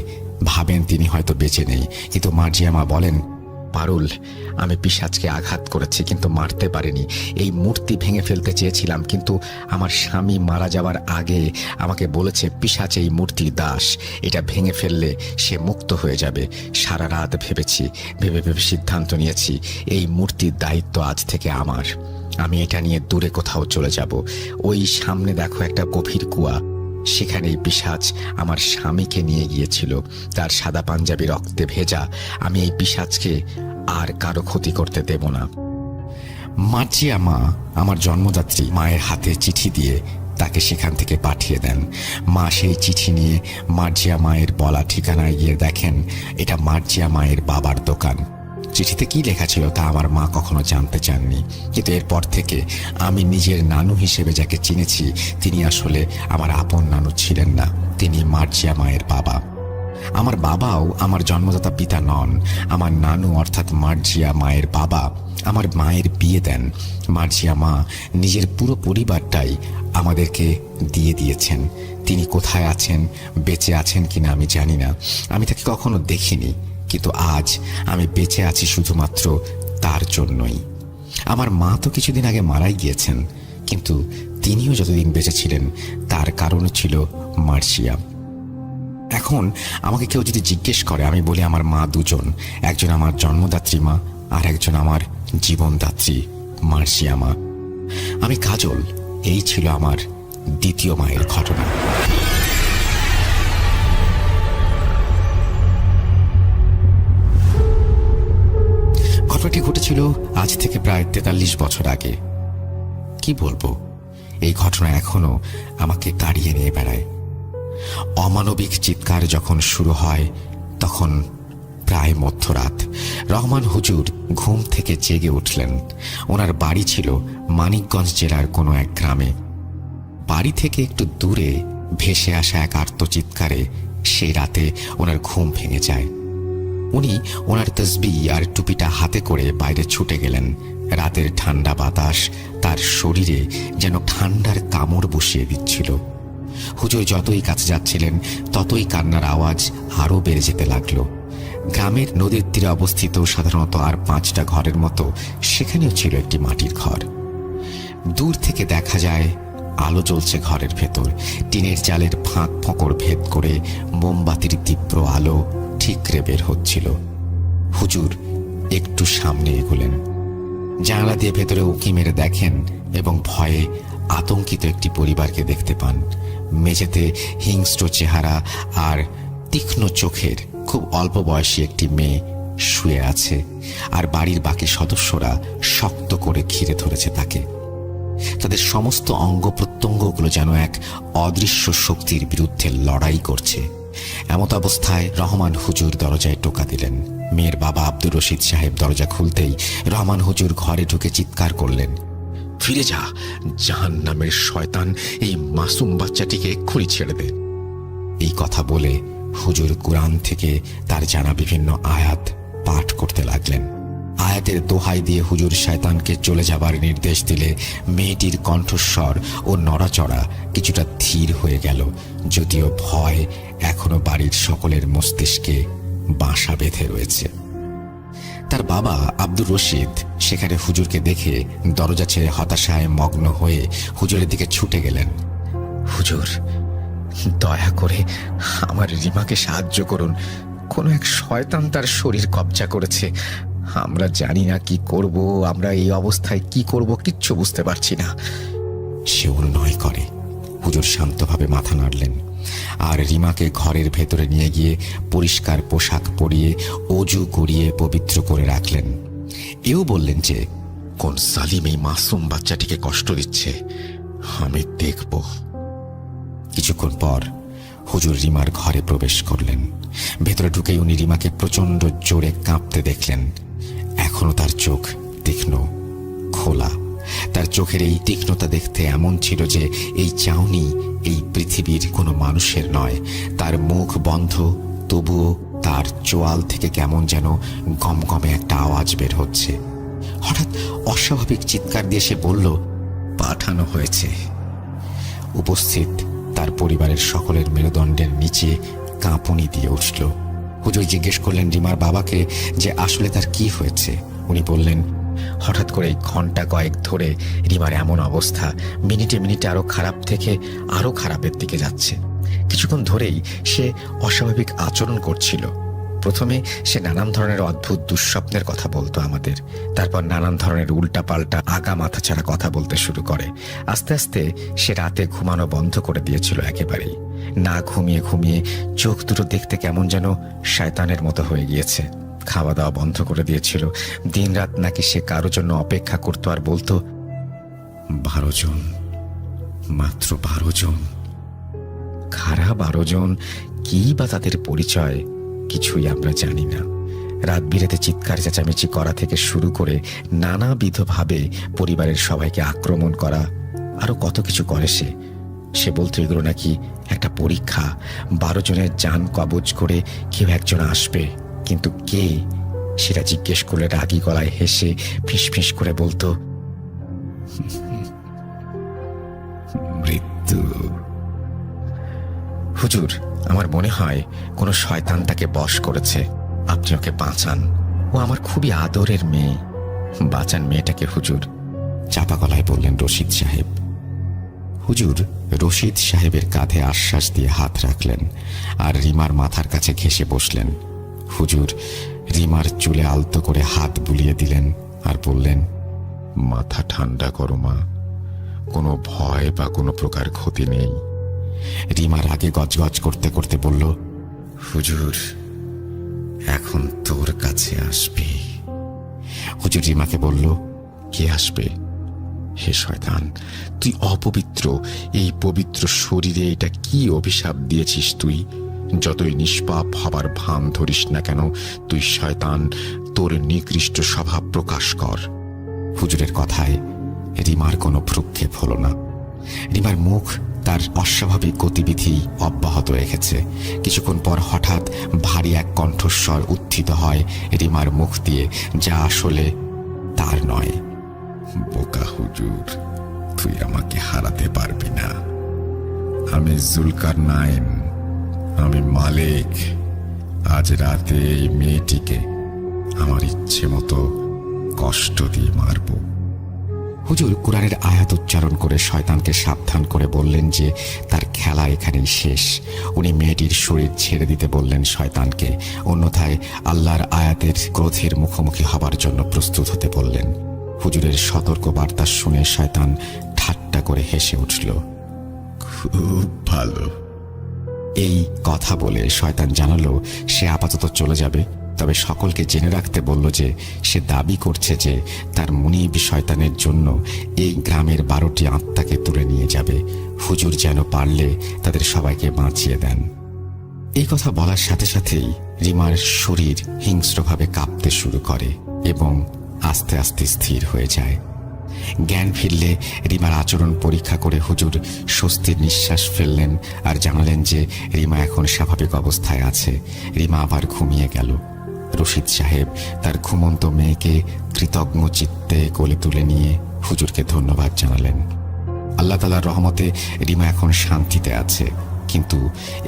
ভাবেন তিনি হয়তো বেঁচে নেই, কিন্তু মার্জিয়া মা বলেন, পারুল, আমি পিশাচকে আঘাত করেছি, কিন্তু মারতে পারিনি। এই মূর্তি ভেঙে ফেলতে চেয়েছিলাম, কিন্তু আমার স্বামী মারা যাওয়ার আগে আমাকে বলেছে পিশাচ এই মূর্তির দাস। এটা ভেঙে ফেললে সে মুক্ত হয়ে যাবে। সারা রাত ভেবেছি, ভেবে সিদ্ধান্ত নিয়েছি এই মূর্তির দায়িত্ব আজ থেকে আমার। আমি এটা নিয়ে দূরে কোথাও চলে যাব। ওই সামনে দেখো একটা গভীর কুয়া, সেখানেই পিশাচ আমার স্বামীকে নিয়ে গিয়েছিল। তার সাদা পাঞ্জাবি রক্তে ভেজা। আমি এই পিশাচকে আর কারো ক্ষতি করতে দেব না। মার্জিয়া মা আমার জন্মদাত্রী মায়ের হাতে চিঠি দিয়ে তাকে সেখান থেকে পাঠিয়ে দেন। মা সেই চিঠি নিয়ে মার্জিয়া মায়ের বলা ঠিকানায় গিয়ে দেখেন এটা মার্জিয়া মায়ের বাবার দোকান। চিঠিতে কি লেখা ছিল তা আমার মা কখনো জানতে চাননি, কিন্তু এরপর থেকে আমি নিজের নানু হিসেবে যাকে চিনেছি তিনি আসলে আমার আপন নানু ছিলেন না, তিনি মার্জিয়া মায়ের বাবা। আমার বাবাও আমার জন্মদাতা পিতা নন। আমার নানু অর্থাৎ মার্জিয়া মায়ের বাবা আমার মায়ের বিয়ে দেন। মার্জিয়া মা নিজের পুরো পরিবারটাই আমাদেরকে দিয়ে দিয়েছেন। তিনি কোথায় আছেন, বেঁচে আছেন কিনা আমি জানি না। আমি তাকে কখনো দেখিনি, কিন্তু আজ আমি বেঁচে আছি শুধুমাত্র তার জন্যই। আমার মা তো কিছুদিন আগে মারাই গিয়েছেন, কিন্তু তিনিও যতদিন বেঁচে ছিলেন তার কারণ ছিল মার্জিয়া। এখন আমাকে কেউ যদি জিজ্ঞেস করে, আমি বলি আমার মা 2 জন। একজন আমার জন্মদাত্রী মা, আর একজন আমার জীবনদাত্রী মার্জিয়া মা। আমি কাজল। এই ছিল আমার দ্বিতীয় মায়ের ঘটনা। ঘটনাটি ঘটেছিল আজ থেকে প্রায় 43 বছর আগে। কি বলবো, এই ঘটনা এখনো আমাকে তাড়িয়ে নিয়ে বেড়ায়। অমানবিক চিৎকার যখন শুরু হয় তখন প্রায় মধ্যরাত। রহমান হুজুর ঘুম থেকে জেগে উঠলেন। ওনার বাড়ি ছিল মানিকগঞ্জ জেলার কোনো এক গ্রামে। বাড়ি থেকে একটু দূরে ভেসে আসা এক আর্তচিৎকারে সেই রাতে ওনার ঘুম ভেঙে যায়। উনি ওনার তসবি আর টুপিটা হাতে করে বাইরে ছুটে গেলেন। রাতের ঠান্ডা বাতাস তার শরীরে যেন ঠান্ডার কামড় বসিয়ে দিচ্ছিল। হুজুর যতই কাছে যাচ্ছিলেন ততই কান্নার আওয়াজ আরও বেড়ে যেতে লাগলো। গ্রামের নদীর তীরে অবস্থিত সাধারণত আর 5টা ঘরের মতো সেখানেও ছিল একটি মাটির ঘর। দূর থেকে দেখা যায় আলো জ্বলছে ঘরের ভেতর। টিনের চালের ফাঁক ফোঁকর ভেদ করে মোমবাতির তীব্র আলো ঠিকরে বের হচ্ছিল। হুজুর একটু সামনে এগোলেন। জানালা দিয়ে ভেতরে উঁকি মেরে দেখেন এবং ভয়ে আতঙ্কিত একটি পরিবারকে দেখতে পান। মেঝেতে হিংস্র চেহারা আর তীক্ষ্ণ চোখের খুব অল্প বয়সী একটি মেয়ে শুয়ে আছে, আর বাড়ির বাকি সদস্যরা শক্ত করে ঘিরে ধরেছে তাকে। তাদের সমস্ত অঙ্গ প্রত্যঙ্গগুলো যেন এক অদৃশ্য শক্তির বিরুদ্ধে লড়াই করছে। এমত অবস্থায় রহমান হুজুর দরজায় টোকা দিলেন। মেয়ের বাবা আব্দুর রশিদ সাহেব দরজা খুলতেই রহমান হুজুর ঘরে ঢুকে চিৎকার করলেন, ফিরে যা, জাহান্নামের শয়তান, এই মাসুম বাচ্চাটিকে এক্ষুনি ছেড়ে দে। এই কথা বলে হুজুর কুরআন থেকে তার জানা বিভিন্ন আয়াত পাঠ করতে লাগলেন। আয়াতের দোহাই দিয়ে হুজুর শয়তানকে চলে যাবার নির্দেশ দিলে মেয়েটির কণ্ঠস্বর ও নড়াচড়া কিছুটা ধীর হয়ে গেল, যদিও ভয় এখনো বাড়ির সকলের মস্তিষ্কে বাসা বেঁধে রয়েছে। তার বাবা আব্দুর রশিদ সেখানে হুজুরকে দেখে দরজা ছেড়ে হতাশায় মগ্ন হয়ে হুজুরের দিকে ছুটে গেলেন। হুজুর, দয়া করে আমার রিমাকে সাহায্য করুন। কোনো এক শয়তান তার শরীর কবজা করেছে। আমরা জানি না কি করব, আমরা এই অবস্থায় কি করব কিচ্ছু বুঝতে পারছি না। সে অনুনয় করে। হুজুর শান্তভাবে মাথা নাড়লেন আর রিমাকে ঘরের ভেতরে নিয়ে গিয়ে পরিষ্কার পোশাক পরিয়ে অজু করিয়ে পবিত্র করে রাখলেন। এও বললেন যে কোন সালিম এই মাসুম বাচ্চাটিকে কষ্ট দিচ্ছে, আমি দেখব। কিছুক্ষণ পর হুজুর রিমার ঘরে প্রবেশ করলেন। ভেতরে ঢুকেই উনি রিমাকে প্রচন্ড জোরে কাঁপতে দেখলেন। এখনো তার চোখ তীক্ষ্ণ, খোলা। তার চোখের এই তীক্ষ্ণতা দেখতে এমন ছিল যে এই চাউনি এই পৃথিবীর কোনো মানুষের নয়। তার মুখ বন্ধ, তবুও তার চোয়াল থেকে কেমন যেন গমগমে একটা আওয়াজ বের হচ্ছে। হঠাৎ অস্বাভাবিক চিৎকার দিয়ে সে বলল, পাঠানো হয়েছে। উপস্থিত তার পরিবারের সকলের মেরুদণ্ডের নিচে কাঁপুনি দিয়ে উঠল। হুজুর জিজ্ঞেস করলেন রিমার বাবাকে যে আসলে তার কি হয়েছে। উনি বললেন, হঠাৎ করে ঘন্টা কয়েক ধরে রিমার এমন অবস্থা, মিনিটে মিনিটে আরো খারাপ থেকে আরো খারাপের দিকে যাচ্ছে। কিছুক্ষণ ধরেই সে অস্বাভাবিক আচরণ করছিল। প্রথমে সে নানান ধরনের অদ্ভুত দুঃস্বপ্নের কথা বলতো আমাদের, তারপর নানান ধরনের উল্টাপাল্টা আগা মাথা ছাড়া কথা বলতে শুরু করে। আস্তে আস্তে সে রাতে ঘুমানো বন্ধ করে দিয়েছিল একেবারেই। না ঘুমিয়ে ঘুমিয়ে চোখ দুটো দেখতে কেমন যেন শয়তানের মতো হয়ে গিয়েছে। খাওয়া দাওয়া বন্ধ করে দিয়েছিল। দিনরাত নাকি সে কারোর জন্য অপেক্ষা করতো আর বলতো 12 জন, মাত্র 12 জন। খারাপ 12 জন, কি বা তাদের পরিচয় কিছুই আমরা জানি না। রাত বিরেতে চিৎকার চেঁচামেচি করা থেকে শুরু করে নানাবিধভাবে পরিবারের সবাইকে আক্রমণ করা, আরো কত কিছু করে সে বলতো এগুলো নাকি একটা পরীক্ষা। 12 জনের জান কবজ করে কেউ একজন আসবে, কিন্তু কে সেটা জিজ্ঞেস করলে রাগী গলায় হেসে ফিসফিস করে বলতো মৃত্যু। হুজুর, আমার মনে হয় কোনো শয়তান তাকে বশ করেছে। আপনি ওকে বাঁচান, ও আমার খুবই আদরের মেয়ে। বাঁচান মেয়েটাকে হুজুর, চাপা গলায় বললেন রশিদ সাহেব। হুজুর রশিদ সাহেবের কাঁধে আশ্বাস দিয়ে হাত রাখলেন আর রিমার মাথার কাছে ঘেঁষে বসলেন। হুজুর রিমার চুলে আলতো করে হাত বুলিয়ে দিলেন আর বললেন, মাথা ঠান্ডা করো মা, কোনো ভয় বা কোনো প্রকার ক্ষতি নেই। রিমার আগে গজগজ করতে করতে বলল, হুজুর এখন তোর কাছে আসবে। হুজুর রিমাকে বলল, কে আসবে? হে শয়তান, তুই অপবিত্র। এই পবিত্র শরীরে এটা কি অভিশাপ দিয়েছিস তুই? যতই নিষ্পাপ হবার ভান ধরিস না কেন, তুই শয়তান, তোর নিকৃষ্ট স্বভাব প্রকাশ কর। হুজুরের কথায় রিমার কোনো ভ্রুক্ষেপ হলো না। রিমার মুখ তার অস্বাভাবিক গতিবিধি অব্যাহত রেখেছে। কিছুক্ষণ পর হঠাৎ ভারী এক কণ্ঠস্বর উত্থিত হয় রিমার মুখ দিয়ে, যা আসলে তার নয়। বোকা হুজুর, তুই আমাকে হারাতে পারবি না। আমি জুলকারনাইন, আমি মালিক। আজ রাতে এই মেয়েটিকে আমার ইচ্ছে মতো কষ্ট দিয়ে মারব। হুজুর কুরআনের আয়াত উচ্চারণ করে শয়তানকে সাবধান করে বললেন যে তার খেলা এখানেই শেষ। উনি মেয়েটির শরীর ছেড়ে দিতে বললেন শয়তানকে, অন্যথায় আল্লাহর আয়াতের ক্রোধের মুখোমুখি হবার জন্য প্রস্তুত হতে বললেন। হুজুরের সতর্ক বার্তা শুনে শয়তান ঠাট্টা করে হেসে উঠল। খুব ভালো। এই কথা বলে শয়তান জানালো সে আপাতত চলে যাবে, তবে সকলকে জেনে রাখতে বলল যে সে দাবি করছে যে তার মুনিব শয়তানের জন্য এই গ্রামের 12টি আত্মাকে তুলে নিয়ে যাবে। হুজুর যেন পারলে তাদের সবাইকে বাঁচিয়ে দেন। এই কথা বলার সাথে সাথেই রিমার শরীর হিংস্রভাবে কাঁপতে শুরু করে এবং আস্তে আস্তে স্থির হয়ে যায়। জ্ঞান ফিরলে রিমার আচরণ পরীক্ষা করে হুজুর স্বস্তির নিঃশ্বাস ফেললেন আর জানালেন যে রিমা এখন স্বাভাবিক অবস্থায় আছে। রিমা আবার ঘুমিয়ে গেল। রশিদ সাহেব তার ঘুমন্ত মেয়েকে কৃতজ্ঞ চিত্তে কোলে তুলে নিয়ে হুজুরকে ধন্যবাদ জানালেন। আল্লাহ তাআলার রহমতে রিমা এখন শান্তিতে আছে। কিন্তু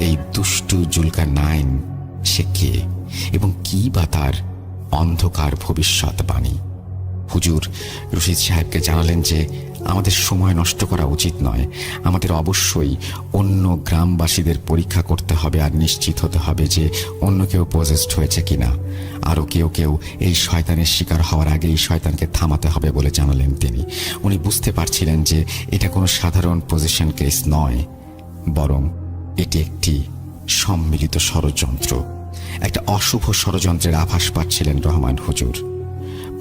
এই দুষ্টু জুলকারনাইন সে কে এবং কি বা তার অন্ধকার ভবিষ্যৎবাণী? হুজুর রশিদ সাহেবকে জানালেন যে আমাদের সময় নষ্ট করা উচিত নয়। আমাদের অবশ্যই অন্য গ্রামবাসীদের পরীক্ষা করতে হবে আর নিশ্চিত হতে হবে যে অন্য কেউ পজেসড হয়েছে কিনা। আরও কেউ কেউ এই শয়তানের শিকার হওয়ার আগেই শয়তানকে থামাতে হবে বলে জানালেন তিনি। উনি বুঝতে পারছিলেন যে এটা কোনো সাধারণ পজিশন কেস নয়, বরং এটি একটি সম্মিলিত ষড়যন্ত্র, একটা অশুভ ষড়যন্ত্রের আভাস পাচ্ছিলেন রহমান হুজুর।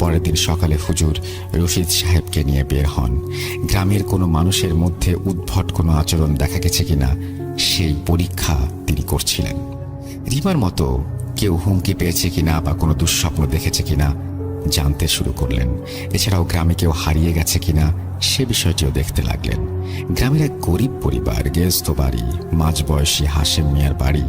পরের দিন সকালে হুজুর রশিদ সাহেবকে নিয়ে বের হন। গ্রামের কোনো মানুষের মধ্যে উদ্ভট কোনো আচরণ দেখা গেছে কিনা সেই পরীক্ষা তিনি করছিলেন। রিমার মতো কেউ হুমকি পেয়েছে কিনা বা কোনো দুঃস্বপ্ন দেখেছে কিনা জানতে শুরু করলেন। এছাড়াও গ্রামে কেউ হারিয়ে গেছে কিনা সে বিষয়টিও দেখতে লাগলেন। গ্রামের এক গরিব পরিবার, গেস্ত বাড়ি, মাঝবয়সী হাশেম মিয়ার বাড়ি।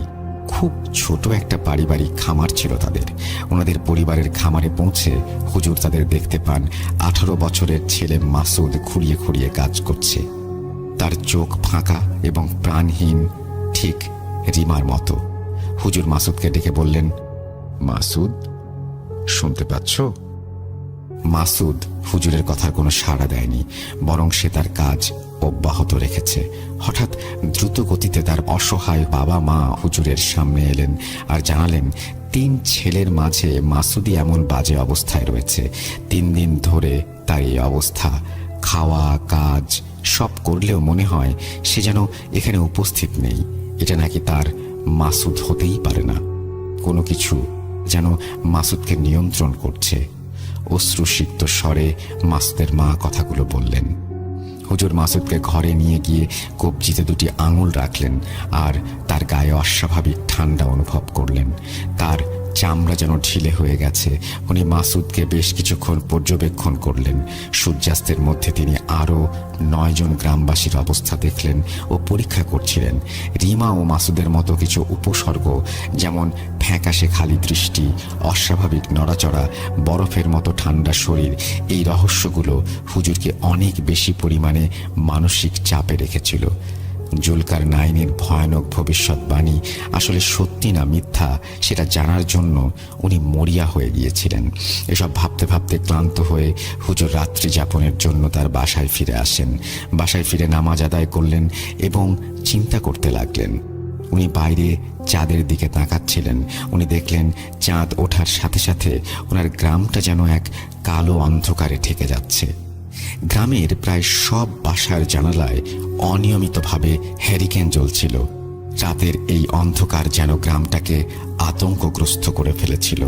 খুব ছোট একটা পারিবারিক খামার ছিল তাদের। ওনাদের পরিবারের খামারে পৌঁছে হুজুর তাদের দেখতে পান 18 বছরের ছেলে মাসুদ খুঁড়িয়ে খুঁড়িয়ে কাজ করছে। তার চোখ ফাঁকা এবং প্রাণহীন, ঠিক রিমার মতো। হুজুর মাসুদকে ডেকে বললেন, মাসুদ, শুনতে পাচ্ছ? মাসুদ হুজুরের কথার কোনো সাড়া দেয়নি, বরং সে তার কাজ অব্যাহত রেখেছে। হঠাৎ দ্রুত গতিতে তার অসহায় বাবা মা হুজুরের সামনে এলেন আর জানালেন 3 ছেলের মাঝে মাসুদই এমন বাজে অবস্থায় রয়েছে। 3 দিন ধরে তার এই অবস্থা। খাওয়া কাজ সব করলেও মনে হয় সে যেন এখানে উপস্থিত নেই। এটা নাকি তার মাসুদ হতেই পারে না। কোনো কিছু যেন মাসুদকে নিয়ন্ত্রণ করছে। অশ্রুসিক্ত স্বরে মাসুদের মা কথাগুলো বললেন। হুজুর মাসুদকে ঘরে নিয়ে গিয়ে কবজিতে 2টি আঙুল রাখলেন আর তার গায়ে অস্বাভাবিক ঠান্ডা অনুভব করলেন। তার চামড়া যেন ঢিলে হয়ে গেছে। উনি মাসুদকে বেশ কিছুক্ষণ পর্যবেক্ষণ করলেন। সূর্যাস্তের মধ্যে তিনি আরও 9 জন গ্রামবাসীর অবস্থা দেখলেন ও পরীক্ষা করছিলেন। রিমা ও মাসুদের মতো কিছু উপসর্গ, যেমন ফ্যাকাশে খালি দৃষ্টি, অস্বাভাবিক নড়াচড়া, বরফের মতো ঠান্ডা শরীর, এই রহস্যগুলো হুজুরকে অনেক বেশি পরিমাণে মানসিক চাপে রেখেছিল। জুলকারনাইনের ভয়ানক ভবিষ্যৎবাণী আসলে সত্যি না মিথ্যা সেটা জানার জন্য উনি মরিয়া হয়ে গিয়েছিলেন। এসব ভাবতে ভাবতে ক্লান্ত হয়ে হুজুর রাত্রি যাপনের জন্য তার বাসায় ফিরে আসেন। বাসায় ফিরে নামাজ আদায় করলেন এবং চিন্তা করতে লাগলেন। উনি বাইরে চাঁদের দিকে তাকাচ্ছিলেন। উনি দেখলেন চাঁদ ওঠার সাথে সাথে ওনার গ্রামটা যেন এক কালো অন্ধকারে ঠেকে যাচ্ছে। গ্রামের প্রায় সব বাসার জানালায় অনিয়মিতভাবে হ্যারিকেন জ্বলছিল। রাতের এই অন্ধকার যেন গ্রামটাকে আতঙ্কগ্রস্ত করে ফেলেছিল।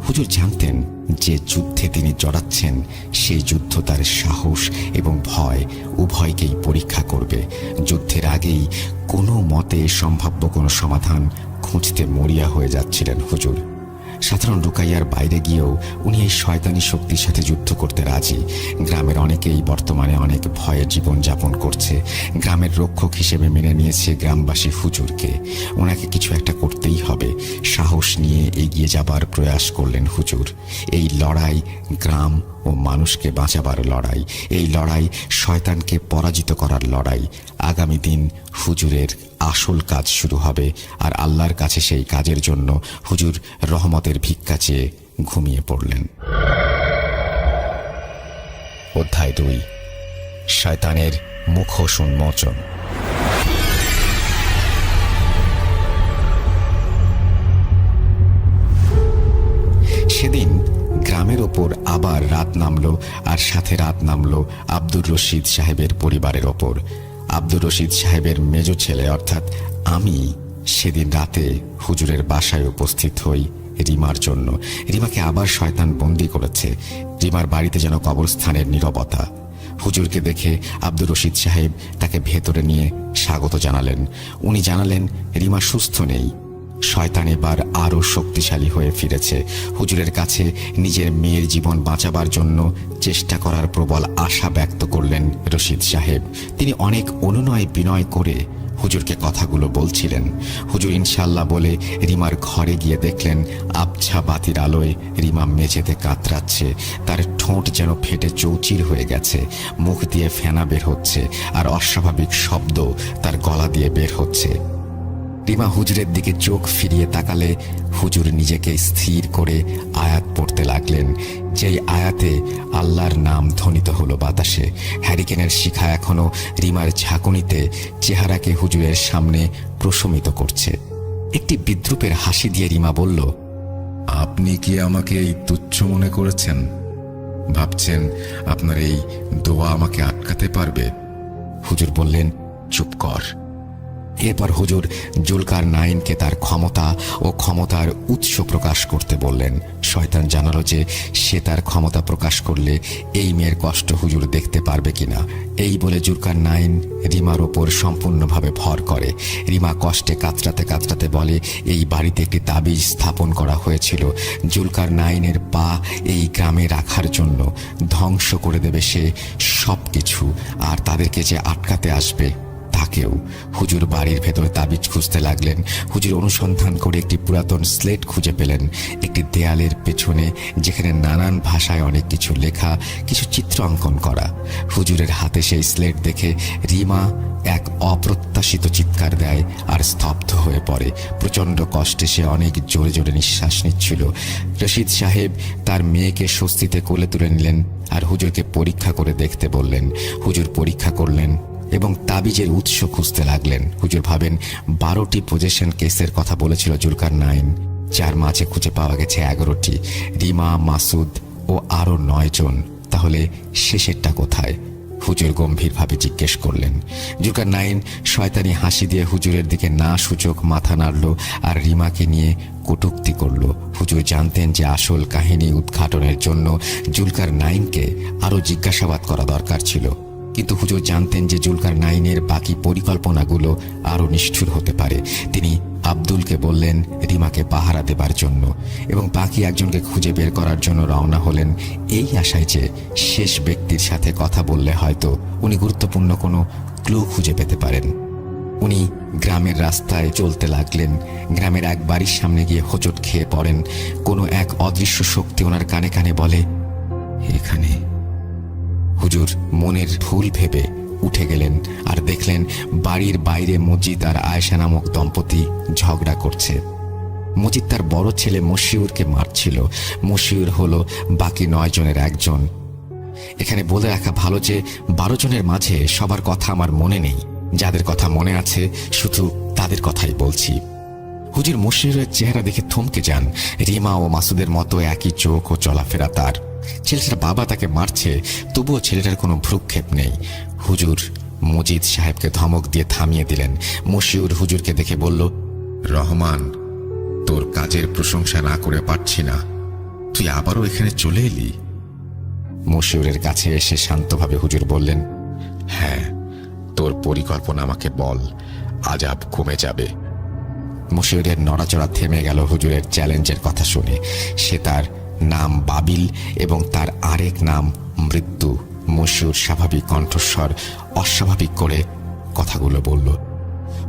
হুজুর জানতেন যে যুদ্ধে তিনি জড়াচ্ছেন সেই যুদ্ধ তার সাহস এবং ভয় উভয়কেই পরীক্ষা করবে। যুদ্ধের আগেই কোনো মতে সম্ভাব্য কোনো সমাধান খুঁজতে মরিয়া হয়ে যাচ্ছিলেন হুজুর। সাধারণ রুকাইয়ার বাইরে গিয়েও উনি এই শয়তানি শক্তির সাথে যুদ্ধ করতে রাজি। গ্রামের অনেকেই বর্তমানে অনেক ভয়ে জীবনযাপন করছে। গ্রামের রক্ষক হিসেবে মেনে নিয়েছে গ্রামবাসী হুজুরকে। ওনাকে কিছু একটা করতেই হবে। সাহস নিয়ে এগিয়ে যাবার প্রয়াস করলেন হুজুর। এই লড়াই গ্রাম ও মানুষকে বাঁচাবার লড়াই, এই লড়াই শয়তানকে পরাজিত করার লড়াই। আগামী দিন হুজুরের আসল কাজ শুরু হবে, আর আল্লাহর কাছে সেই কাজের জন্য হুজুর রহমতের ভিক্ষা চেয়ে ঘুমিয়ে পড়লেন। অধ্যায় 2, শয়তানের মুখোশ উন্মোচন। সেদিন গ্রামের ওপর আবার রাত নামল, আর সাথে রাত নামল আব্দুর রশিদ সাহেবের পরিবারের ওপর। আব্দুর রশিদ সাহেবের মেজ ছেলে অর্থাৎ আমি সেদিন রাতে হুজুরের বাসায় উপস্থিত হই রিমার জন্য। রিমাকে আবার শয়তান বন্দী করেছে। রিমার বাড়িতে যেন কবরস্থানের নীরবতা। হুজুরকে দেখে আব্দুর রশিদ সাহেব তাকে ভেতরে নিয়ে স্বাগত জানালেন। উনি জানালেন রিমা সুস্থ নেই, শয়তান এবার আরও শক্তিশালী হয়ে ফিরেছে। হুজুরের কাছে নিজের মেয়ের জীবন বাঁচাবার জন্য চেষ্টা করার প্রবল আশা ব্যক্ত করলেন রশিদ সাহেব। তিনি অনেক অনুনয় বিনয় করে হুজুরকে কথাগুলো বলছিলেন। হুজুর ইনশাল্লাহ বলে রিমার ঘরে গিয়ে দেখলেন আবছা বাতির আলোয় রিমা মেঝেতে কাতরাচ্ছে। তার ঠোঁট যেন ফেটে চৌচির হয়ে গেছে, মুখ দিয়ে ফেনা বের হচ্ছে, আর অস্বাভাবিক শব্দ তার গলা দিয়ে বের হচ্ছে। রিমা হুজুরের দিকে চোখ ফিরিয়ে তাকালে হুজুর নিজেকে স্থির করে আয়াত পড়তে লাগলেন। যেই আয়াতে আল্লাহর নাম ধ্বনিত হলো বাতাসে। হ্যারিকেনের শিখা এখনো রিমার ঝাঁকুনিতে চেহারাকে হুজুরের সামনে প্রশমিত করছে। একটি বিদ্রুপের হাসি দিয়ে রিমা বলল, আপনি কি আমাকে এই তুচ্ছ মনে করেছেন? ভাবছেন আপনার এই দোয়া আমাকে আটকাতে পারবে? হুজুর বললেন, চুপ কর। এরপর হুজুর জুলকার নাইনকে তার ক্ষমতা ও ক্ষমতার উৎস প্রকাশ করতে বললেন। শয়তান জানালো যে সে তার ক্ষমতা প্রকাশ করলে এই মেয়ের কষ্ট হুজুর দেখতে পারবে কিনা। এই বলে জুলকার নাইন রিমার ওপর সম্পূর্ণভাবে ভর করে। রিমা কষ্টে কাতরাতে কাতরাতে বলে, এই বাড়িতে একটি তাবিজ স্থাপন করা হয়েছিল জুলকার নাইনের পা এই গ্রামে রাখার জন্য। ধ্বংস করে দেবে সে সব কিছু, আর তাদেরকে যে আটকাতে আসবে তাকেও। হুজুর বাড়ির ভেতর তাবিজ খুঁজতে লাগলেন। হুজুর অনুসন্ধান করে একটি পুরাতন স্লেট খুঁজে পেলেন একটি দেয়ালের পেছনে, যেখানে নানান ভাষায় অনেক কিছু লেখা, কিছু চিত্র অঙ্কন করা। হুজুরের হাতে সেই স্লেট দেখে রিমা এক অপ্রত্যাশিত চিৎকার দেয় আর স্তব্ধ হয়ে পড়ে। প্রচণ্ড কষ্টে সে অনেক জোরে জোরে নিঃশ্বাস নিচ্ছিল। রশিদ সাহেব তার মেয়েকে স্বস্তিতে কোলে তুলে নিলেন আর হুজুরকে পরীক্ষা করে দেখতে বললেন। হুজুর পরীক্ষা করলেন এবং তাবিজের উৎস খুঁজতে লাগলেন। হুজুর ভাবেন 12টি পজেশন কেসের কথা বলেছিল জুলকার নাইন, যার মাঝে খুঁজে পাওয়া গেছে 11টি। রিমা, মাসুদ ও আরও 9 জন। তাহলে শেষেরটা কোথায়? হুজুর গম্ভীরভাবে জিজ্ঞেস করলেন। জুলকার নাইন শয়তানি হাসি দিয়ে হুজুরের দিকে না সূচক মাথা নাড়ল আর রিমাকে নিয়ে কটূক্তি করল। হুজুর জানতেন যে আসল কাহিনী উদ্ঘাটনের জন্য জুলকার নাইনকে আরও জিজ্ঞাসাবাদ করা দরকার ছিল, কিন্তু হুজুর জানতেন যে জুলকার নাইনের বাকি পরিকল্পনাগুলো আরও নিষ্ঠুর হতে পারে। তিনি আব্দুলকে বললেন রিমাকে পাহারা দেবার জন্য এবং বাকি একজনকে খুঁজে বের করার জন্য রওনা হলেন, এই আশায় যে শেষ ব্যক্তির সাথে কথা বললে হয়তো উনি গুরুত্বপূর্ণ কোনো ক্লু খুঁজে পেতে পারেন। উনি গ্রামের রাস্তায় চলতে লাগলেন। গ্রামের এক বাড়ির সামনে গিয়ে হোঁচট খেয়ে পড়েন। কোনো এক অদৃশ্য শক্তি ওনার কানে কানে বলে, এখানে। হুজুর মনের ভুল ভেবে উঠে গেলেন আর দেখলেন বাড়ির বাইরে মজিদ আর আয়েশা নামক দম্পতি ঝগড়া করছে। মজিদ তার বড় ছেলে মশিউরকে মারছিল। মশিউর হলো বাকি 9 জনের একজন। এখানে বলে রাখা ভালো যে 12 জনের মাঝে সবার কথা আমার মনে নেই। যাদের কথা মনে আছে শুধু তাদের কথাই বলছি। হুজুর মশিউরের চেহারা দেখে থমকে যান। রিমা ও মাসুদের মতো একই চোখ ও চলাফেরা তার। ছেলেটার বাবা তাকে মারছে, তবুও ছেলেটার কোনো ভ্রুক্ষেপ নেই। হুজুর মজিদ সাহেবকে ধমক দিয়ে থামিয়ে দিলেন। মশিউর হুজুরকে দেখে বলল, রহমান, তোর কাজের প্রশংসা না করে পারছি না। তুই আবারও এখানে চলে এলি? মশিউরের কাছে এসে শান্তভাবে হুজুর বললেন, হ্যাঁ, তোর পরিকল্পনা আমাকে বল, আজাব কমে যাবে। মশিউরের নড়াচড়া থেমে গেল হুজুরের চ্যালেঞ্জের কথা শুনে। সে তার নাম বাবিল এবং তার আরেক নাম মৃত্যু মশিউর স্বাভাবিক কণ্ঠস্বর অস্বাভাবিক করে কথাগুলো বলল।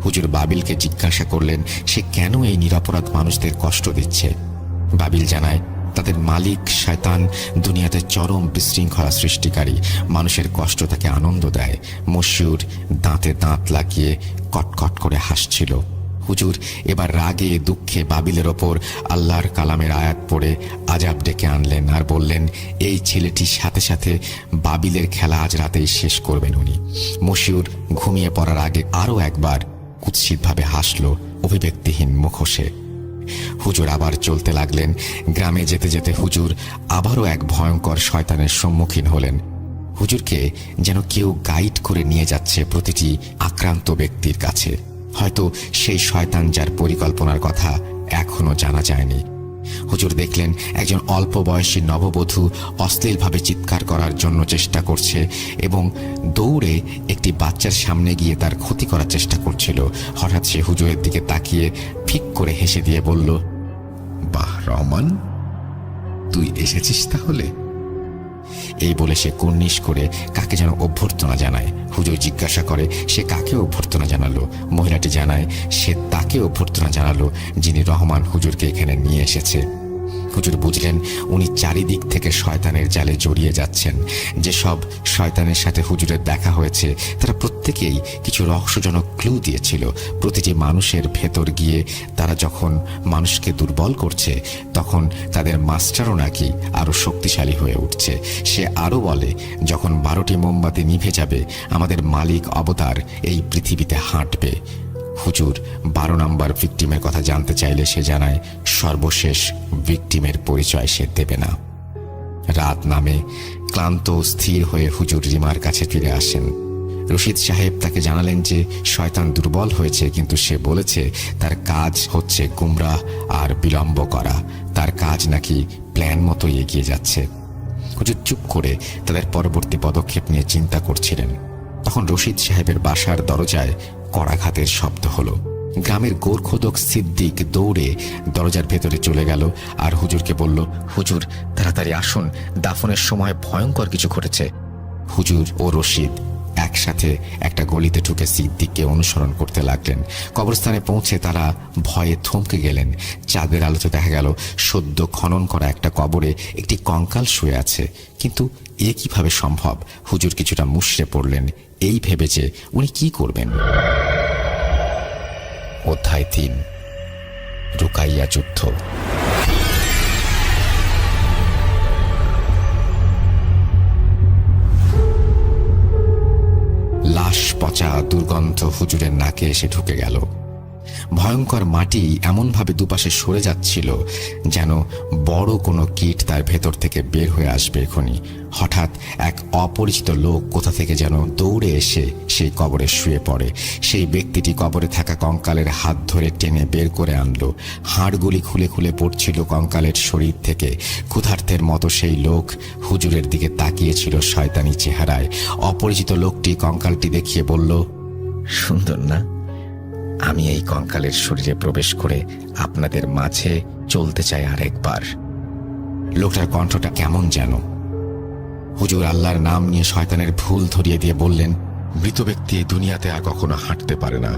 হুজুর বাবিলকে জিজ্ঞাসা করলেন সে কেন এই নিরপরাধ মানুষদের কষ্ট দিচ্ছে। বাবিল জানায় তাদের মালিক শয়তান দুনিয়াতে চরম বিশৃঙ্খলা সৃষ্টিকারী, মানুষের কষ্ট তাকে আনন্দ দেয়। মশিউর দাঁতে দাঁত লাগিয়ে কটকট করে হাসছিল। হুজুর এবার রাগে দুঃখে বাবিলের ওপর আল্লাহর কালামের আয়াত পড়ে আজাব ডেকে আনলেন আর বললেন, এই ছেলেটির সাথে সাথে বাবিলের খেলা আজ রাতেই শেষ করবেন উনি। মশিউর ঘুমিয়ে পড়ার আগে আরও একবার কুৎসিতভাবে হাসল অভিব্যক্তিহীন মুখোশে। হুজুর আবার চলতে লাগলেন। গ্রামে যেতে যেতে হুজুর আবারও এক ভয়ঙ্কর শয়তানের সম্মুখীন হলেন। হুজুরকে যেন কেউ গাইড করে নিয়ে যাচ্ছে প্রতিটি আক্রান্ত ব্যক্তির কাছে। হয়তো সেই শয়তান যার পরিকল্পনার কথা এখনো জানা যায়নি। হুজুর দেখলেন একজন অল্প বয়সী নববধূ অশ্লীলভাবে চিৎকার করার জন্য চেষ্টা করছে এবং দৌড়ে একটি বাচ্চার সামনে গিয়ে তার ক্ষতি করার চেষ্টা করছিল। হঠাৎ সে হুজুরের দিকে তাকিয়ে ফিক করে হেসে দিয়ে বলল, বাহ রহমান, তুই এসেছিস তাহলে? এই বলে সে কুর্নিশ করে কাকে যেন অভ্যর্থনা জানায়। হুজুর জিজ্ঞাসা করে সে কাকে অভ্যর্থনা জানালো। মহিলাটি জানায় সে তাকে অভ্যর্থনা জানালো যিনি রহমান হুজুরকে এখানে নিয়ে এসেছে। হুজুর বুঝলেন উনি চারিদিক থেকে শয়তানের জালে জড়িয়ে যাচ্ছেন। যেসব শয়তানের সাথে হুজুরের দেখা হয়েছে তারা প্রত্যেকেই কিছু রহস্যজনক ক্লু দিয়েছিল। প্রতিটি মানুষের ভেতর গিয়ে তারা যখন মানুষকে দুর্বল করছে তখন তাদের মাস্টারও নাকি আরো শক্তিশালী হয়ে উঠছে। সে আরো বলে, যখন 12টি মোমবাতি নিভে যাবে আমাদের মালিক অবতার এই পৃথিবীতে হাঁটবে। হুজুর 12 নম্বর ভিকটিমের কথা জানতে চাইলে সে জানায় সর্বশেষ ভিকটিমের পরিচয় সে দেবে না। রাত নামে। ক্লান্ত স্থির হয়ে হুজুর রিমার কাছে ফিরে আসেন। রশিদ সাহেব তাকে জানালেন যে শয়তান দুর্বল হয়েছে, কিন্তু সে বলেছে তার কাজ হচ্ছে গুমরাহ আর বিলম্ব করা। তার কাজ নাকি প্ল্যান মতো এগিয়ে যাচ্ছে। হুজুর চুপ করে তাদের পরবর্তী পদক্ষেপ নিয়ে চিন্তা করছিলেন। তখন রশিদ সাহেবের বাসার দরজায় কড়াঘাতের শব্দ হলো। গ্রামের গোরখোদক সিদ্দিক দৌড়ে দরজার ভেতরে চলে গেল আর হুজুরকে বলল, হুজুর তাড়াতাড়ি আসুন, দাফনের সময় ভয়ঙ্কর কিছু ঘটেছে। হুজুর ও রশিদ একসাথে একটা গলিতে ঢুকে সিদ্দিককে অনুসরণ করতে লাগলেন। কবরস্থানে পৌঁছে তারা ভয়ে থমকে গেলেন। চাঁদের আলোতে দেখা গেল সদ্য খনন করা একটা কবরে একটি কঙ্কাল শুয়ে আছে। কিন্তু এ কিভাবে সম্ভব? হুজুর কিছুটা মুষড়ে পড়লেন এই ভেবে যে উনি কি করবেন। অধ্যায় 3, রুকাইয়া যুদ্ধ। লাশ পচা দুর্গন্ধ হুজুরের নাকে এসে ঢুকে গেল। ভয়ঙ্কর মাটি এমনভাবে দুপাশে সরে যাচ্ছিল যেন বড় কোনো কীট তার ভেতর থেকে বের হয়ে আসবে এখনই। হঠাৎ এক অপরিচিত লোক কোথা থেকে যেন দৌড়ে এসে সেই কবরে শুয়ে পড়ে। সেই ব্যক্তিটি কবরে থাকা কঙ্কালের হাত ধরে টেনে বের করে আনলো। হাড়গুলি খুলে খুলে পড়ছিল কঙ্কালের শরীর থেকে। ক্ষুধার্তের মতো সেই লোক হুজুরের দিকে তাকিয়েছিল শয়তানি চেহারায়। অপরিচিত লোকটি কঙ্কালটি দেখিয়ে বলল, সুন্দর না? আমি এই কঙ্কালের শরীরে প্রবেশ করে আপনাদের মাঝে চলতে চাই আরেকবার। লোকটার কণ্ঠটা কেমন যেন। হুজুর আল্লাহর নাম নিয়ে শয়তানের ভুল ধরিয়ে দিয়ে বললেন, মৃত ব্যক্তি এই দুনিয়াতে আর কখনো হাঁটতে পারে না।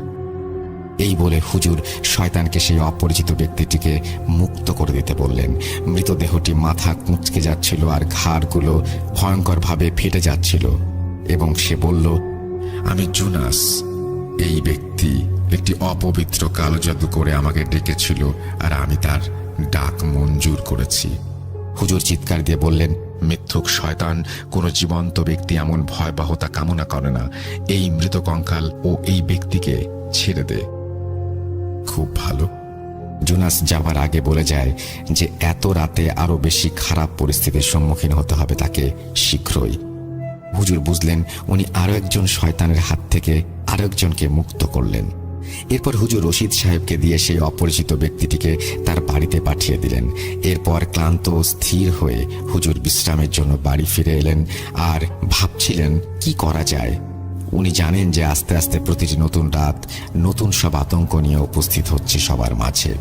এই বলে হুজুর শয়তানকে সেই অপরিচিত ব্যক্তিটিকে মুক্ত করে দিতে বললেন। মৃতদেহটি মাথা কুঁচকে যাচ্ছিল আর ঘাড়গুলো ভয়ঙ্করভাবে ফেটে যাচ্ছিল এবং সে বলল, আমি জুনাস। এই ব্যক্তি একটি অপবিত্র কালো জাদু করে আমাকে ডেকেছিল আর আমি তার ডাক মঞ্জুর করেছি। হুজুর চিৎকার দিয়ে বললেন, মিথ্যুক শয়তান কোনো জীবন্ত ব্যক্তি এমন ভয়াবহতা কামনা করে না। এই মৃত কঙ্কাল ও এই ব্যক্তিকে ছেড়ে দে। খুব ভালো। জুনাস যাবার আগে বলে যায় যে এত রাতে আরো বেশি খারাপ পরিস্থিতির সম্মুখীন হতে হবে তাকে শীঘ্রই। হুজুর বুঝলেন উনি আরো একজন শয়তানের হাত থেকে আরো একজনকে মুক্ত করলেন। এরপর হুজুর রশিদ সাহেবকে দিয়ে সেই অপরিচিত ব্যক্তিটিকে তার বাড়িতে পাঠিয়ে দিলেন। এরপর ক্লান্ত ও স্থির হয়ে হুজুর বিশ্রামের জন্য বাড়ি ফিরে এলেন আর ভাবছিলেন কি করা যায়। উনি জানেন যে আস্তে আস্তে প্রতিটি নতুন রাত নতুন সব আতঙ্ক নিয়ে উপস্থিত হচ্ছে সবার মাঝে।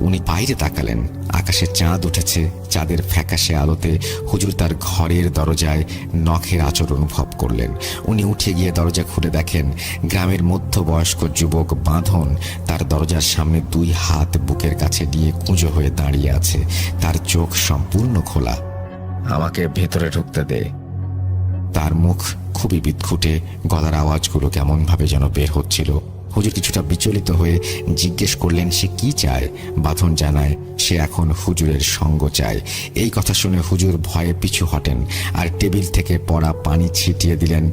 উনি বাইরে তাকালেন, আকাশে চাঁদ উঠেছে। চাঁদের ফ্যাকাশে আলোতে হুজুর তার ঘরের দরজায় নখের আঁচড় অনুভব করলেন। উনি উঠে গিয়ে দরজা খুলে দেখেন গ্রামের মধ্যবয়স্ক যুবক বাঁধন তার দরজার সামনে 2 হাত বুকের কাছে নিয়ে কুঁজো হয়ে দাঁড়িয়ে আছে। তার চোখ সম্পূর্ণ খোলা। আমাকে ভেতরে ঢুকতে দে। তার মুখ খুবই বিদঘুটে, গলার আওয়াজগুলো কেমন ভাবে যেন বের হচ্ছিল। হুজুর কিছুটা বিচলিত হয়ে জিজ্ঞেস করলেন সে কি চায়। বাঁধন জানায় সে এখন হুজুরের সঙ্গ চায়। এই কথা শুনে হুজুর ভয়ে পিছু হটেন আর টেবিল থেকে পড়া পানি ছিটিয়ে দিলেন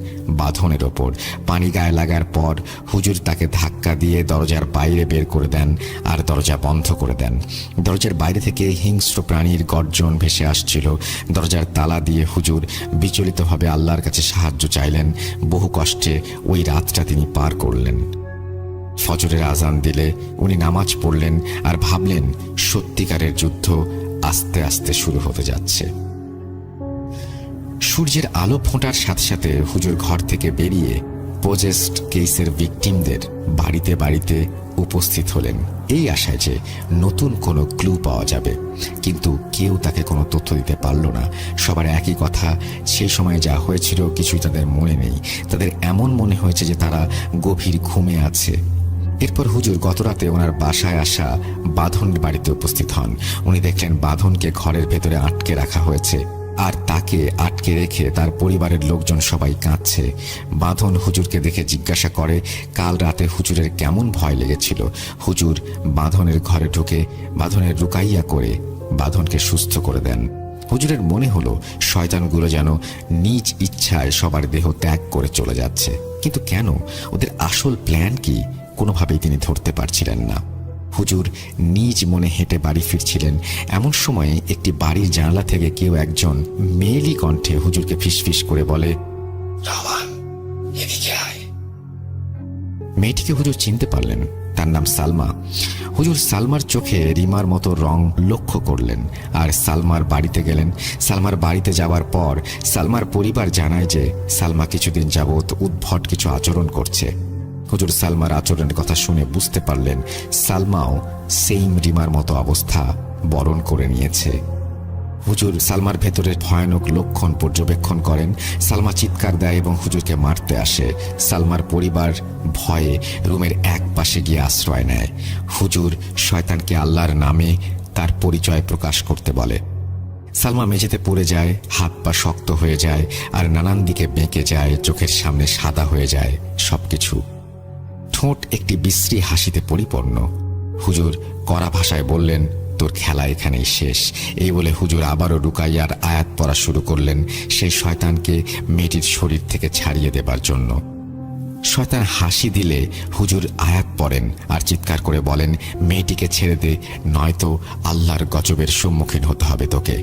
বাঁধনের ওপর। পানি গায়ে লাগার পর হুজুর তাকে ধাক্কা দিয়ে দরজার বাইরে বের করে দেন আর দরজা বন্ধ করে দেন। দরজার বাইরে থেকে হিংস্র প্রাণীর গর্জন ভেসে আসছিল। দরজার তালা দিয়ে হুজুর বিচলিতভাবে আল্লাহর কাছে সাহায্য চাইলেন। বহু কষ্টে ওই রাতটা তিনি পার করলেন। ফজরের আজান দিলে উনি নামাজ পড়লেন আর ভাবলেন সত্যিকারের যুদ্ধ আস্তে আস্তে শুরু হতে যাচ্ছে। সূর্যের আলো ফোঁটার সাথে সাথে হুজুর ঘর থেকে বেরিয়ে পজেসড কেসের ভিকটিমদের বাড়িতে বাড়িতে উপস্থিত হলেন এই আশায় যে নতুন কোনো ক্লু পাওয়া যাবে। কিন্তু কেউ তাকে কোনো তথ্য দিতে পারল না। সবার একই কথা, সেই সময় যা হয়েছিল কিছুই তাদের মনে নেই। তাদের এমন মনে হয়েছে যে তারা গভীর ঘুমে আছে। এরপর হুজুর গতরাতে ওনার বাসায় আসা বাঁধনের বাড়িতে উপস্থিত হন। উনি দেখলেন বাঁধনকে ঘরের ভেতরে আটকে রাখা হয়েছে আর তাকে আটকে রেখে তার পরিবারের লোকজন সবাই কাঁদছে। বাঁধন হুজুরকে দেখে জিজ্ঞাসা করে কাল রাতে হুজুরের কেমন ভয় লেগেছিল। হুজুর বাঁধনের ঘরে ঢুকে বাঁধনের রুকাইয়া করে বাঁধনকে সুস্থ করে দেন। হুজুরের মনে হলো শয়তানগুলো যেন নিজ ইচ্ছায় সবার দেহ ত্যাগ করে চলে যাচ্ছে। কিন্তু কেন? ওদের আসল প্ল্যান কি? কোনোভাবেই তিনি ধরতে পারছিলেন না। হুজুর নিজ মনে হেঁটে বাড়ি ফিরছিলেন। এমন সময়ে একটি বাড়ির জানালা থেকে কেউ একজন মেয়েলি কণ্ঠে হুজুরকে ফিসফিস করে বলে, রহমান, এদিকে আয়। মেয়েটিকে হুজুর চিনতে পারলেন, তার নাম সালমা। হুজুর সালমার চোখে রিমার মতো রং লক্ষ্য করলেন আর সালমার বাড়িতে গেলেন। সালমার বাড়িতে যাওয়ার পর সালমার পরিবার জানায় যে সালমা কিছুদিন যাবৎ উদ্ভট কিছু আচরণ করছে। হুজুর সালমার আচরণের কথা শুনে বুঝতে পারলেন সালমাও সেম রিমার মতো অবস্থা বরণ করে নিয়েছে। হুজুর সালমার ভেতরের ভয়ানক লক্ষণ পর্যবেক্ষণ করেন। সালমা চিৎকার দেয় এবং হুজুরকে মারতে আসে। সালমার পরিবার ভয়ে রুমের এক পাশে গিয়ে আশ্রয় নেয়। হুজুর শয়তানকে আল্লাহর নামে তার পরিচয় প্রকাশ করতে বলে। সালমা মেঝেতে পড়ে যায়, হাত পা শক্ত হয়ে যায় আর নানান দিকে বেঁকে যায়। চোখের সামনে সাদা হয়ে যায় সবকিছু। ঠোঁট একটি বিশ্রী হাসিতে পরিপূর্ণ। হুজুর কড়া ভাষায় বললেন, তোর খেলা এখানেই শেষ। এই বলে হুজুর আবারও রুকাইয়ার আয়াত পড়া শুরু করলেন সেই শয়তানকে মেয়েটির শরীর থেকে ছাড়িয়ে দেবার জন্য। শয়তান হাসি দিলে হুজুর আয়াত পড়েন আর চিৎকার করে বলেন, মেয়েটিকে ছেড়ে দে, নয়তো আল্লাহর গজবের সম্মুখীন হতে হবে তোকে।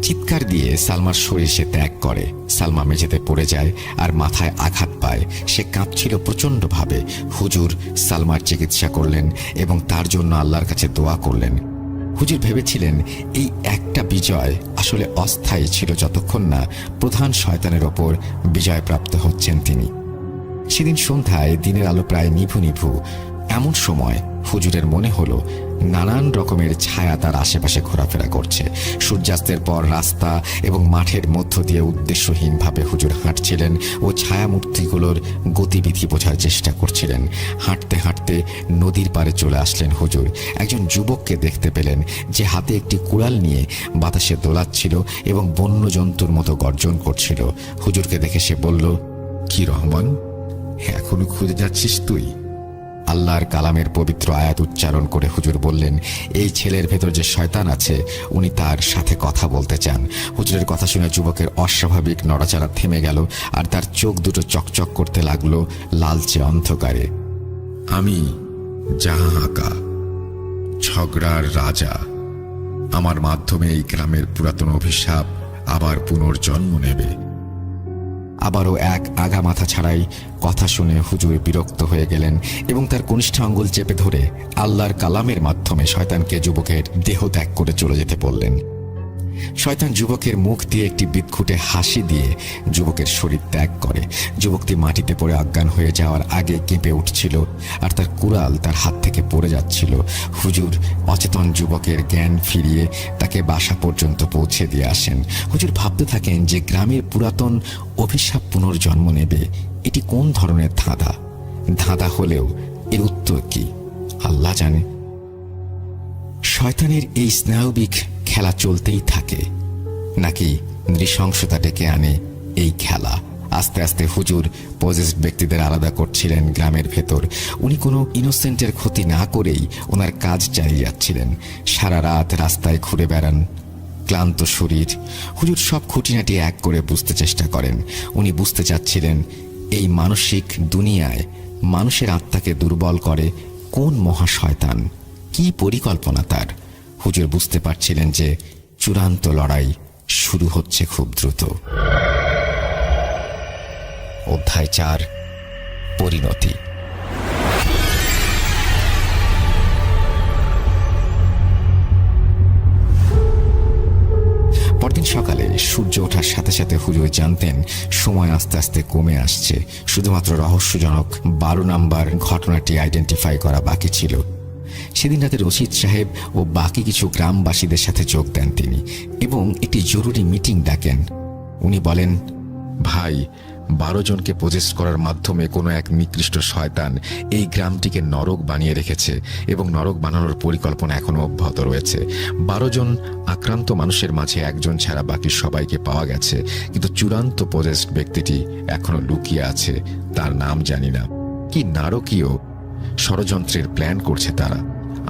চিৎকার দিয়ে সালমার শরীর সে ত্যাগ করে। সালমা মেঝেতে পড়ে যায় আর মাথায় আঘাত পায়। সে কাঁপছিল প্রচণ্ডভাবে। হুজুর সালমার চিকিৎসা করলেন এবং তার জন্য আল্লাহর কাছে দোয়া করলেন। হুজুর ভেবেছিলেন এই একটা বিজয় আসলে অস্থায়ী ছিল, যতক্ষণ না প্রধান শয়তানের ওপর বিজয়প্রাপ্ত হচ্ছেন তিনি। সেদিন সন্ধ্যায় দিনের আলো প্রায় নিভু নিভু। এমন সময় হুজুরের মনে হলো নানান রকমের ছায়া তার আশেপাশে ঘোরাফেরা করছে। সূর্যাস্তের পর রাস্তা এবং মাঠের মধ্য দিয়ে উদ্দেশ্যহীনভাবে হুজুর হাঁটছিলেন ও ছায়ামূর্তিগুলোর গতিবিধি বোঝার চেষ্টা করছিলেন। হাঁটতে হাঁটতে নদীর পাড়ে চলে আসলেন হুজুর। একজন যুবককে দেখতে পেলেন যে হাতে একটি কুড়াল নিয়ে বাতাসে দোলাচ্ছিল এবং বন্য জন্তুর মতো গর্জন করছিল। হুজুরকে দেখে সে বলল, কি রহমান, এখনো খুঁজে যাচ্ছিস তুই? আল্লাহর কালামের পবিত্র আয়াত উচ্চারণ করে হুজুর বললেন, এই ছেলের ভেতর যে শয়তান আছে উনি তার সাথে কথা বলতে চান। হুজুরের কথা শুনে যুবকের অস্বাভাবিক নড়াচড়া থেমে গেল আর তার চোখ দুটো চকচক করতে লাগলো লালচে অন্ধকারে। আমি জাহাঁ আঁকা, ঝগড়ার রাজা। আমার মাধ্যমে এই গ্রামের পুরাতন অভিশাপ আবার পুনর্জন্ম নেবে। আবারও এক আগা মাথা ছাড়াই কথা শুনে হুজুর বিরক্ত হয়ে গেলেন এবং তার কনিষ্ঠ আঙ্গুল চেপে ধরে আল্লাহর কালামের মাধ্যমে শয়তানকে যুবকের দেহ ত্যাগ করে চলে যেতে বললেন। শয়তান যুবকের মুখ দিয়ে একটি বিদঘুটে হাসি দিয়ে যুবকের শরীর ত্যাগ করে। যুবকটি মাটিতে পড়ে অজ্ঞান হয়ে যাওয়ার আগে কেঁপে উঠছিল আর তার কুড়াল তার হাত থেকে পড়ে যাচ্ছিল। হুজুর অচেতন যুবকের জ্ঞান ফিরিয়ে তাকে বাসা পর্যন্ত পৌঁছে দিয়ে আসেন। হুজুর ভাবতে থাকেন যে গ্রামের পুরাতন অভিশাপ পুনর্জন্ম নেবে। এটি কোন ধরনের ধাঁধা হলেও এর উত্তর কি আল্লাহ জানে। শয়তানের এই স্নায়বিক খেলা চলতেই থাকে, নাকি নৃশংসতা ডেকে আনে এই খেলা? আস্তে আস্তে হুজুর পজেসড ব্যক্তিদের আলাদা করছিলেন গ্রামের ভেতর। উনি কোনো ইনোসেন্টের ক্ষতি না করেই ওনার কাজ চালিয়ে যাচ্ছিলেন। সারা রাত রাস্তায় ঘুরে বেড়ান, ক্লান্ত শরীর। হুজুর সব খুঁটিনাটি এক করে বুঝতে চেষ্টা করেন। উনি বুঝতে চাচ্ছিলেন এই মানসিক দুনিয়ায় মানুষের আত্মাকে দুর্বল করে কোন মহাশয়তান, কি পরিকল্পনা তার। হুজুর বুঝতে পারছিলেন যে চূড়ান্ত লড়াই শুরু হচ্ছে খুব দ্রুত। অধ্যায় 4, পরিণতি। পরদিন সকালে সূর্য ওঠার সাথে সাথে হুজুর জানতেন সময় আস্তে আস্তে কমে আসছে। শুধুমাত্র রহস্যজনক 12 নম্বর ঘটনাটি আইডেন্টিফাই করা বাকি ছিল। সেদিন রাতে রশিদ সাহেব ও বাকি কিছু গ্রামবাসীদের সাথে যোগ দেন তিনি এবং একটি জরুরি মিটিং ডাকেন। উনি বলেন, ভাই, 12 জনকে পজেস করার মাধ্যমে কোনো এক নিকৃষ্ট শয়তান এই গ্রামটিকে নরক বানিয়ে রেখেছে এবং নরক বানানোর পরিকল্পনা এখনো অব্যাহত রয়েছে। 12 জন আক্রান্ত মানুষের মাঝে একজন ছাড়া বাকি সবাইকে পাওয়া গেছে, কিন্তু চূড়ান্ত পজেসড ব্যক্তিটি এখনো লুকিয়ে আছে। তার নাম জানি না। কি নারকীয় ষড়যন্ত্রের প্ল্যান করছে তারা।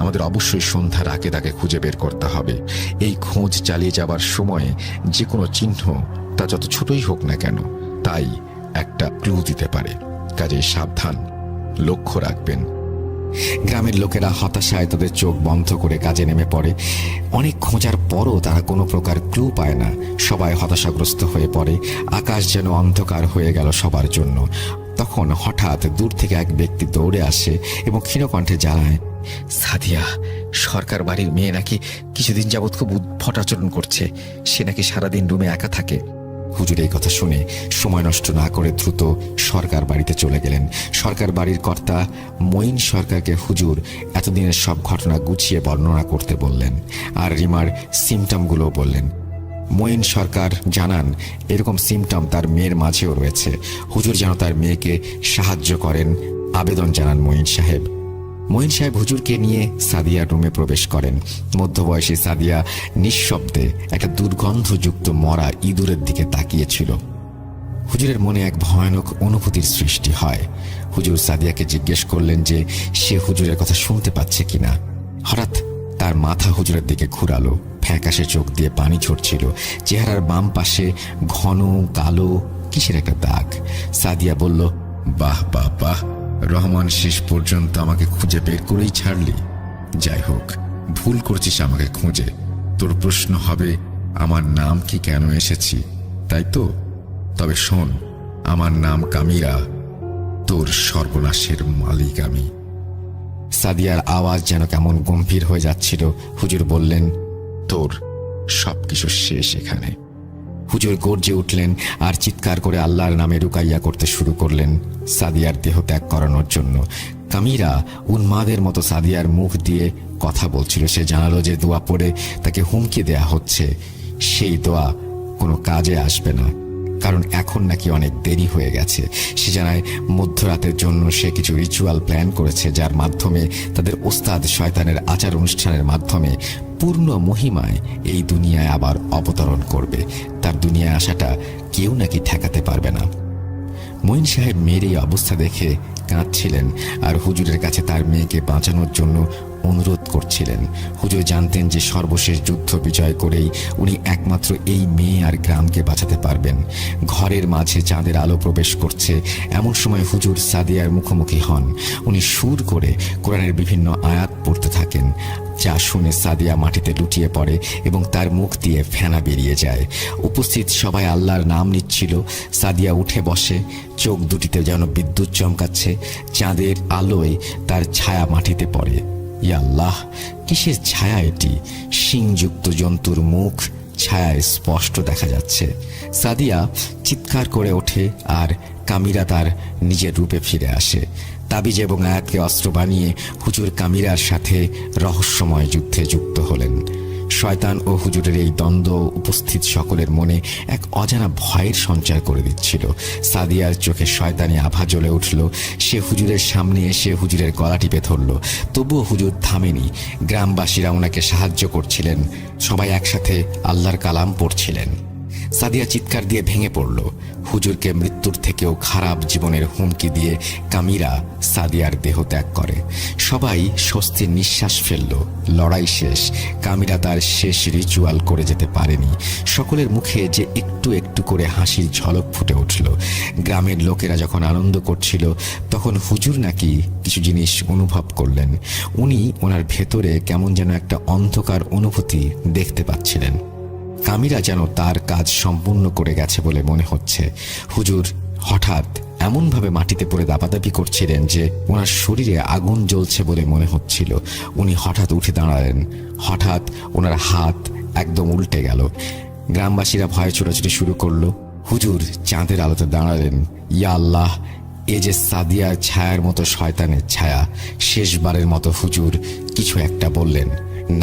আমাদের অবশ্যই সন্ধ্যার আগে তাকে খুঁজে বের করতে হবে। এই খোঁজ চালিয়ে যাবার সময়ে যে কোনো চিহ্ন, তা যত ছোটই হোক না কেন, তাই একটা ক্লু দিতে পারে। কাজেই সাবধান, লক্ষ্য রাখবেন। গ্রামের লোকেরা হতাশায় তাদের চোখ বন্ধ করে কাজে নেমে পড়ে। অনেক খোঁজার পরও তারা কোনো প্রকার ক্লু পায় না। সবাই হতাশাগ্রস্ত হয়ে পড়ে। আকাশ যেন অন্ধকার হয়ে গেল সবার জন্য। তখন হঠাৎ দূর থেকে এক ব্যক্তি দৌড়ে আসে এবং ক্ষীণকণ্ঠে জানায়, সাদিয়া, সরকার বাড়ির মেয়ে নাকি কিছুদিন যাবৎ খুব উদ্ভট আচরণ করছে। সে নাকি সারাদিন রুমে একা থাকে। হুজুর এই কথা শুনে সময় নষ্ট না করে দ্রুত সরকার বাড়িতে চলে গেলেন। সরকার বাড়ির কর্তা মঈন সরকারকে হুজুর এতদিনের সব ঘটনা গুছিয়ে বর্ণনা করতে বললেন আর রিমার সিমটমগুলো বললেন। মঈন সরকার জানান এরকম সিমটম তার মেয়ের মাঝেও রয়েছে। হুজুর যেন তার মেয়েকে সাহায্য করেন আবেদন জানান মঈন সাহেব। মঈন সাহেব হুজুরকে নিয়ে সাদিয়ার রুমে প্রবেশ করেন। মধ্যবয়সী সাদিয়া নিঃশব্দে একটা দুর্গন্ধযুক্ত মরা ইঁদুরের দিকে তাকিয়েছিল। হুজুরের মনে এক ভয়ানক অনুভূতির সৃষ্টি হয়। হুজুর সাদিয়াকে জিজ্ঞেস করলেন যে সে হুজুরের কথা শুনতে পাচ্ছে কিনা। হঠাৎ তার মাথা হুজুরের দিকে ঘুরালো। ফ্যাকাশে চোখ দিয়ে পানি ঝরছিল। চেহারার বাম পাশে ঘন কালো কিসের একটা দাগ। সাদিয়া বলল, বাহ বাহ বাহ, রহমান, শেষ পর্যন্ত আমাকে খুঁজে বের করেই ছাড়লি। যাই হোক, ভুল করছিস আমাকে খুঁজে। তোর প্রশ্ন হবে আমার নাম কি, কেন এসেছি, তাই তো? তবে শোন, আমার নাম কামিরা। তোর সর্বনাশের মালিক আমি। সাদিয়ার আওয়াজ যেন কেমন গম্ভীর হয়ে যাচ্ছিল। হুজুর বললেন, তোর সবকিছু শেষ এখানে। হুজুর গর্জে উঠলেন আর চিৎকার করে আল্লাহর নামে রুকাইয়া করতে শুরু করলেন সাদিয়ার দেহ ত্যাগ করানোর জন্য। কামিরা উন্মাদের মতো সাদিয়ার মুখ দিয়ে কথা বলছিল। সে জানালো যে দোয়া পড়ে তাকে হুমকি দেয়া হচ্ছে। সেই দোয়া কোনো কাজে আসবে না, কারণ এখন নাকি অনেক দেরি হয়ে গেছে। সে জানায় মধ্যরাতের জন্য সে কিছু রিচুয়াল প্ল্যান করেছে, যার মাধ্যমে তাদের ওস্তাদ শয়তানের আচার অনুষ্ঠানের মাধ্যমে পূর্ণ মহিমায় এই দুনিয়ায় আবার অবতরণ করবে। তার দুনিয়ায় আসাটা কেউ নাকি ঠেকাতে পারবে না। মঈন সাহেব মেয়ের এই অবস্থা দেখে কাঁদছিলেন আর হুজুরের কাছে তার মেয়েকে বাঁচানোর জন্য অনুরোধ করছিলেন। হুজুর জানতেন যে সর্বশেষ যুদ্ধ বিজয় করেই উনি একমাত্র এই মেয়ে আর গ্রামকে বাঁচাতে পারবেন। ঘরের মাঝে চাঁদের আলো প্রবেশ করছে, এমন সময় হুজুর সাদিয়ার মুখোমুখি হন। উনি সুর করে কোরআনের বিভিন্ন আয়াত পড়তে থাকেন, যা শুনে সাদিয়া মাটিতে লুটিয়ে পড়ে এবং তার মুখ দিয়ে ফেনা বেরিয়ে যায়। উপস্থিত সবাই আল্লাহর নাম নিচ্ছিল। সাদিয়া উঠে বসে, চোখ দুটিতে যেন বিদ্যুৎ চমকাচ্ছে। চাঁদের আলোয় তার ছায়া মাটিতে পড়ে। ইয়া আল্লাহ, কিসের ছায়া এটি? শিংযুক্ত জন্তুর মুখ ছায়ায় স্পষ্ট দেখা যাচ্ছে। সাদিয়া চিৎকার করে ওঠে আর কামিরা তার নিজের রূপে ফিরে আসে। তাবিজ এবং আয়াতকে অস্ত্র বানিয়ে হুজুর কামিরার সাথে রহস্যময় যুদ্ধে যুক্ত হলেন। শয়তান ও হুজুরের এই দ্বন্দ্ব উপস্থিত সকলের মনে এক অজানা ভয়ের সঞ্চার করে দিচ্ছিল। সাদিয়ার চোখে শয়তানি আভা জ্বলে উঠল। সে হুজুরের সামনে এসে হুজুরের গলা টিপে ধরল। তবুও হুজুর থামেনি। গ্রামবাসীরা ওনাকে সাহায্য করছিলেন। সবাই একসাথে আল্লাহর কালাম পড়ছিলেন। সাদিয়া চিৎকার দিয়ে ভেঙে পড়ল। হুজুরকে মৃত্যুর থেকেও খারাপ জীবনের হুমকি দিয়ে কামিরা সাদিয়ার দেহ ত্যাগ করে। সবাই স্বস্তির নিঃশ্বাস ফেলল। লড়াই শেষ। কামিরা তার শেষ রিচুয়াল করে যেতে পারেনি। সকলের মুখে যে একটু একটু করে হাসির ঝলক ফুটে উঠল। গ্রামের লোকেরা যখন আনন্দ করছিল, তখন হুজুর নাকি কিছু জিনিস অনুভব করলেন। উনি ওনার ভেতরে কেমন যেন একটা অন্ধকার অনুভূতি দেখতে পাচ্ছিলেন। কামিরা যেন তার কাজ সম্পূর্ণ করে গেছে বলে মনে হচ্ছে। হুজুর হঠাৎ এমনভাবে মাটিতে পড়ে দাপাদাপি করছিলেন যে ওনার শরীরে আগুন জ্বলছে বলে মনে হচ্ছিল। উনি হঠাৎ উঠে দাঁড়ালেন। হঠাৎ ওনার হাত একদম উল্টে গেল। গ্রামবাসীরা ভয়ে ছোটাছুটি শুরু করলো। হুজুর চাঁদের আলোতে দাঁড়ালেন। ইয়া আল্লাহ, এ যে সাদিয়ার ছায়ার মতো শয়তানের ছায়া। শেষবারের মতো হুজুর কিছু একটা বললেন।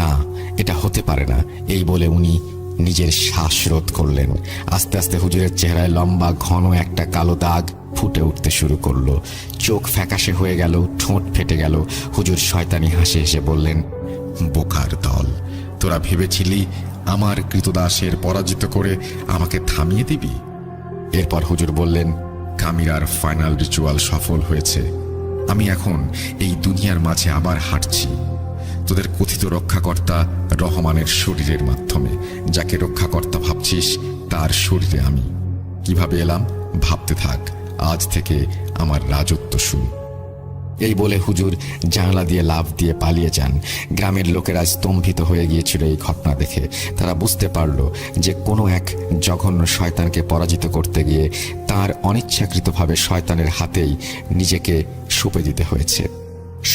না, এটা হতে পারে না, এই বলে উনি নিজের শ্বাস রোধ করলেন। আস্তে আস্তে হুজুরের চেহারায় লম্বা ঘন একটা কালো দাগ ফুটে উঠতে শুরু করলো। চোখ ফ্যাকাশে হয়ে গেল, ঠোঁট ফেটে গেল। হুজুর শয়তানি হাসি হেসে বললেন, বোকার দল, তোরা ভেবেছিলি আমার কৃতদাসের পরাজিত করে আমাকে থামিয়ে দিবি? এরপর হুজুর বললেন, কামিরার ফাইনাল রিচুয়াল সফল হয়েছে। আমি এখন এই দুনিয়ার মাঝে আবার হাঁটছি, তোদের কথিত রক্ষাকর্তা রহমানের শরীরের মাধ্যমে। যাকে রক্ষাকর্তা ভাবছিস, তার শরীরে আমি। কিভাবে এলাম ভাবতে থাক, আজ থেকে আমার রাজত্ব শুরু। এই বলে হুজুর জানলা দিয়ে লাফ দিয়ে পালিয়ে যান। গ্রামের লোকেরা স্তম্ভিত হয়ে গিয়েছিল এই ঘটনা দেখে। তারা বুঝতে পারল যে কোনো এক জঘন্য শয়তানকে পরাজিত করতে গিয়ে তার অনিচ্ছাকৃতভাবে শয়তানের হাতেই নিজেকে সঁপে দিতে হয়েছে।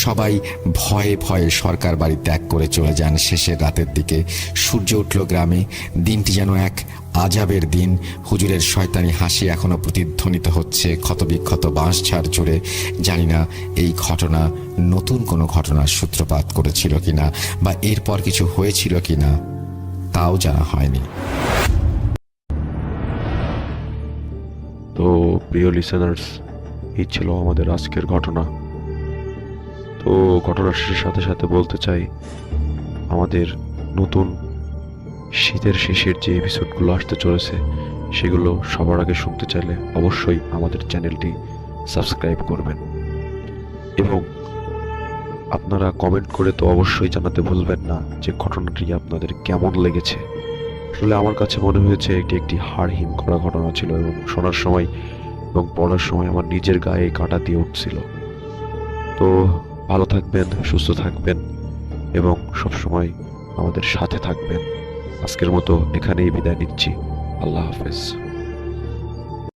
সবাই ভয়ে ভয়ে সরকার বাড়ি ত্যাগ করে চলে যান শেষের রাতের দিকে। সূর্য উঠল গ্রামে। দিনটি যেন এক আজাবের দিন। হুজুরের শয়তানি হাসি এখনো প্রতিধ্বনিত হচ্ছে ক্ষতবিক্ষত বাঁশঝাড় জুড়ে। জানি না এই ঘটনা নতুন কোনো ঘটনার সূত্রপাত করেছিল কিনা বা এরপর কিছু হয়েছিল কিনা, তাও জানা হয়নি। তো প্রিয় লিসেনার্স, এই ছিল আমাদের আজকের ঘটনা। তো ঘটনার সাথে সাথে বলতে চাই, আমাদের নতুন শীতের শেষের যে এপিসোডগুলো আসতে চলেছে সেগুলো সবার আগে শুনতে চাইলে অবশ্যই আমাদের চ্যানেলটি সাবস্ক্রাইব করবেন এবং আপনারা কমেন্ট করে তো অবশ্যই জানাতে ভুলবেন না যে ঘটনাটি আপনাদের কেমন লেগেছে। আসলে আমার কাছে মনে হয়েছে এটি একটি হাড়হিম করা ঘটনা ছিল এবং শোনার সময় এবং পড়ার সময় আমার নিজের গায়ে কাঁটা দিয়ে উঠছিল। তো ভালো থাকবেন, সুস্থ থাকবেন এবং সবসময় আমাদের সাথে থাকবেন। আজকের মতো এখানেই বিদায় নিচ্ছি। আল্লাহ হাফেজ।